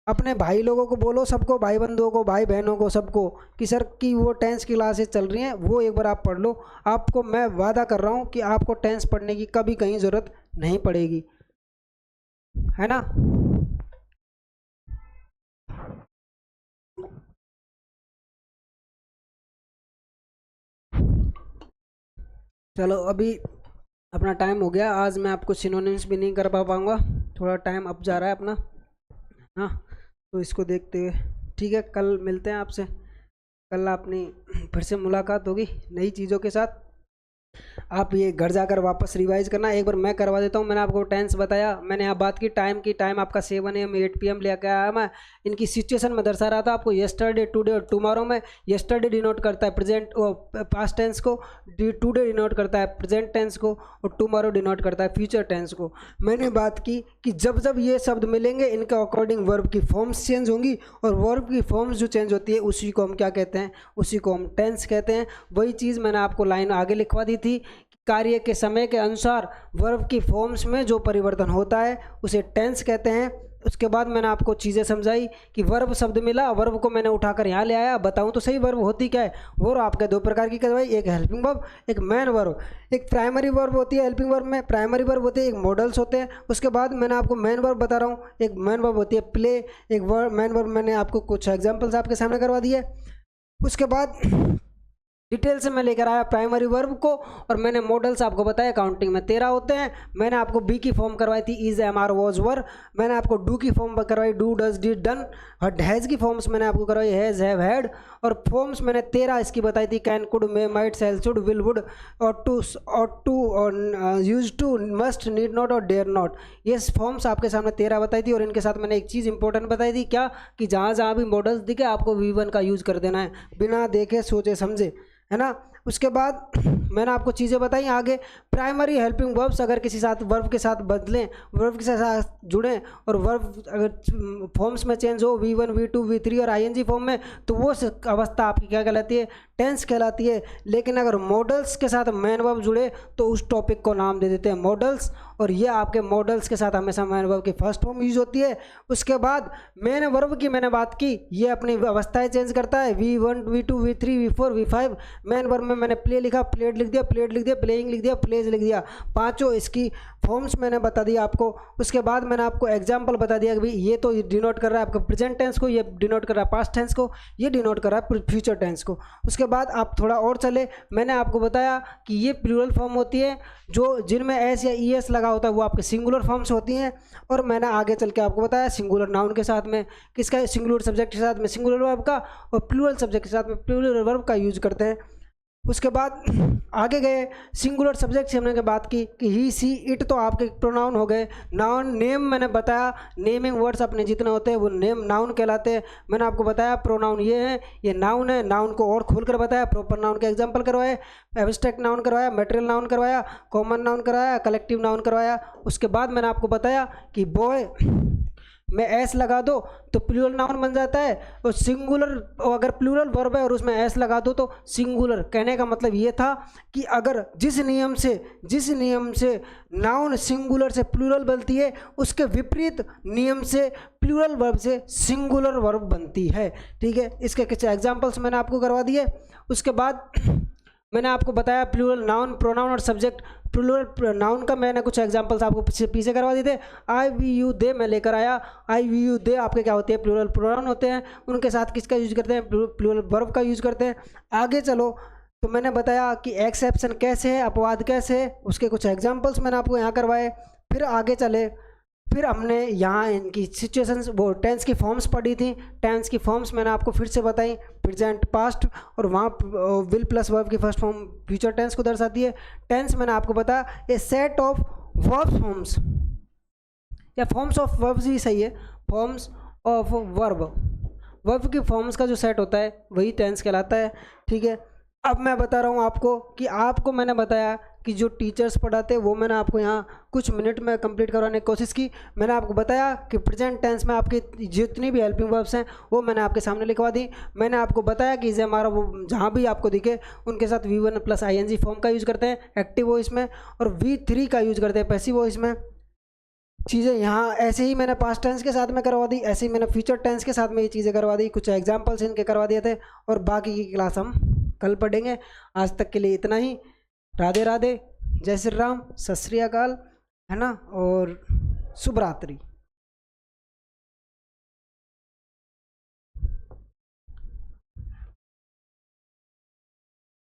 अपने भाई लोगों को बोलो, सबको, भाई बंधुओं को, भाई बहनों को, सबको, कि सर की वो टेंस की क्लासेस चल रही हैं, वो एक बार आप पढ़ लो। आपको मैं वादा कर रहा हूँ कि आपको टेंस पढ़ने की कभी कहीं ज़रूरत नहीं पड़ेगी, है ना। चलो अभी अपना टाइम हो गया, आज मैं आपको सिनोनिम्स भी नहीं कर पाऊँगा, थोड़ा टाइम अप जा रहा है अपना, हाँ। तो इसको देखते हुए ठीक है, कल मिलते हैं आपसे। कल अपनी फिर से मुलाकात होगी नई चीज़ों के साथ। आप ये घर जाकर वापस रिवाइज करना, एक बार मैं करवा देता हूँ। मैंने आपको टेंस बताया, मैंने यहाँ बात की टाइम की, टाइम आपका 7 AM 8 PM लेकर आया मैं। इनकी सिचुएशन में दर्शा रहा था आपको, येस्टरडे, टुडे और टुमारो में। येस्टरडे डिनोट करता है प्रेजेंट पास्ट टेंस को, टुडे डिनोट करता है प्रेजेंट टेंस को, और टुमारो डिनोट करता है फ्यूचर टेंस को। मैंने बात की कि जब जब ये शब्द मिलेंगे इनके अकॉर्डिंग वर्ब की फॉर्म्स चेंज होंगी, और वर्ब की फॉर्म्स जो चेंज होती है उसी को हम क्या कहते हैं, उसी को हम टेंस कहते हैं। वही चीज़ मैंने आपको लाइन आगे लिखवा दी थी, कार्य के समय के अनुसार वर्ब की फॉर्म्स में जो परिवर्तन होता है उसे टेंस कहते हैं। उसके बाद मैंने आपको चीज़ें समझाई कि वर्ब शब्द मिला, वर्ब को मैंने उठाकर यहाँ ले आया। बताऊँ तो सही वर्ब होती क्या है, वर्ब आपके 2 प्रकार की करवाई, एक हेल्पिंग वर्ब, एक मैन वर्ब। एक प्राइमरी वर्ब होती है हेल्पिंग वर्ब में, प्राइमरी वर्ब होती है, एक मॉडल्स होते हैं। उसके बाद मैंने आपको मैन वर्ब बता रहा हूँ, एक मैन वर्ब होती है प्ले, एक मैन वर्ब मैंने आपको कुछ एग्जाम्पल्स आपके सामने करवा दिए। उसके बाद डिटेल से मैं लेकर आया प्राइमरी वर्ब को, और मैंने मॉडल्स आपको बताया काउंटिंग में 13 होते हैं। मैंने आपको बी की फॉर्म करवाई थी is, am, are, was, were. मैंने आपको डू की फॉर्म करवाई डू, डज, डिड, डन। और हैज़ की फॉर्म्स मैंने आपको करवाई हैज़, हैव, हैड। और फॉर्म्स मैंने 13 इसकी बताई थी, can, could, may, might, shall, should, will, would, ought to, और use to, must, need not और डेयर नॉट। ये फॉर्म्स आपके सामने 13 बताई थी। और इनके साथ मैंने एक चीज़ इंपॉर्टेंट बताई थी, क्या कि जहाँ जहाँ भी मॉडल्स दिखे आपको V1 का यूज़ कर देना है, बिना देखे सोचे समझे, है ना। उसके बाद मैंने आपको चीज़ें बताई आगे। प्राइमरी हेल्पिंग वर्ब्स अगर किसी साथ वर्ब के साथ बदलें, वर्ब के साथ जुड़ें, और वर्ब अगर फॉर्म्स में चेंज हो V1, V2, V3 और ING फॉर्म में, तो वो अवस्था आपकी क्या कहलाती है, टेंस कहलाती है। लेकिन अगर मॉडल्स के साथ मेन वर्ब जुड़े तो उस टॉपिक को नाम दे देते हैं मॉडल्स। और ये आपके मॉडल्स के साथ हमेशा मेन वर्ब की फर्स्ट फॉर्म यूज होती है। उसके बाद मेन वर्ब की मैंने बात की, ये अपनी अवस्थाएं चेंज करता है, V1, V2, V3, V4, V5। Main verb में मैंने प्ले लिखा, प्लेड लिख दिया, प्लेड लिख दिया, प्लेइंग लिख दिया, प्लेज लिख दिया। पांचों इसकी फॉर्म्स मैंने बता दिया आपको। उसके बाद मैंने आपको एग्जाम्पल बता दिया कि भाई ये तो डिनोट कर रहा है आपका प्रेजेंट टेंस को, ये डिनोट कर रहा है पास्ट टेंस को, ये डिनोट कर रहा है फ्यूचर टेंस को। उसके बाद आप थोड़ा और चले, मैंने आपको बताया कि ये प्लूरल फॉर्म होती है, जो जिनमें एस या ई एस लगा होता है वो आपके सिंगुलर फॉर्म्स होती हैं। और मैंने आगे चल के आपको बताया सिंगुलर नाउन के साथ में किसका, सिंगुलर सब्जेक्ट के साथ में सिंगुलर वर्ब का, और प्लूरल सब्जेक्ट के साथ में प्लूरल वर्ब का यूज करते हैं। उसके बाद आगे गए, सिंगुलर सब्जेक्ट से हमने बात की कि ही, सी, इट तो आपके प्रोनाउन हो गए। नाउन, नेम मैंने बताया, नेमिंग वर्ड्स अपने जितने होते हैं वो नेम नाउन कहलाते हैं। मैंने आपको बताया प्रोनाउन ये है, ये नाउन है। नाउन को और खोलकर बताया, प्रॉपर नाउन के एग्जांपल करवाए, एब्स्ट्रैक्ट नाउन करवाया, मटेरियल नाउन करवाया, कॉमन नाउन करवाया, कलेक्टिव नाउन करवाया। उसके बाद मैंने आपको बताया कि बॉय में एस लगा दो तो प्लूरल नाउन बन जाता है, और सिंगुलर अगर प्लूरल वर्ब है और उसमें एस लगा दो तो सिंगुलर। कहने का मतलब ये था कि अगर जिस नियम से नाउन सिंगुलर से प्लूरल बनती है, उसके विपरीत नियम से प्लूरल वर्ब से सिंगुलर वर्ब बनती है। ठीक है, इसके कुछ एग्जाम्पल्स मैंने आपको करवा दिए। उसके बाद मैंने आपको बताया प्लूरल नाउन, प्रोनाउन और सब्जेक्ट। प्लूरल नाउन का मैंने कुछ एग्जांपल्स आपको पीछे करवा दिए थे। आई, वी, यू, दे मैं लेकर आया। आई, वी, यू, दे आपके क्या होते हैं, प्लूरल प्रोनाउन होते हैं। उनके साथ किसका यूज करते हैं, प्लूरल वर्ब का यूज करते हैं। आगे चलो तो मैंने बताया कि एक्सेप्शन कैसे है, अपवाद कैसे है, उसके कुछ एग्जाम्पल्स मैंने आपको यहाँ करवाए। फिर आगे चले, फिर हमने यहाँ इनकी सिचुएशंस, वो टेंस की फॉर्म्स पढ़ी थी। टेंस की फॉर्म्स मैंने आपको फिर से बताई, प्रेजेंट, पास्ट, और वहाँ विल प्लस वर्ब की फर्स्ट फॉर्म फ्यूचर टेंस को दर्शाती है। टेंस मैंने आपको बताया ए सेट ऑफ वर्ब फॉर्म्स, या फॉर्म्स ऑफ वर्ब्स ही सही है, फॉर्म्स ऑफ वर्ब की फॉर्म्स का जो सेट होता है वही टेंस कहलाता है। ठीक है, अब मैं बता रहा हूँ आपको कि आपको मैंने बताया कि जो टीचर्स पढ़ाते हैं वो मैंने आपको यहाँ कुछ मिनट में कंप्लीट करवाने की कोशिश की। मैंने आपको बताया कि प्रेजेंट टेंस में आपकी जितनी भी हेल्पिंग वर्ब्स हैं वो मैंने आपके सामने लिखवा दी। मैंने आपको बताया कि इसे हमारा वो जहाँ भी आपको दिखे उनके साथ V1 प्लस ING फॉर्म का यूज़ करते हैं एक्टिव वॉइस में, और V3 का यूज़ करते हैं पैसिव वॉइस में। चीज़ें यहाँ ऐसे ही मैंने पास्ट टेंस के साथ में करवा दी, ऐसे ही मैंने फ्यूचर टेंस के साथ में ये चीज़ें करवा दी, कुछ एग्जाम्पल्स इनके करवा दिए थे, और बाकी की क्लास हम कल पढ़ेंगे। आज तक के लिए इतना ही। राधे राधे, जय श्री राम, सत श्री अकाल, है ना, और शुभ रात्रि।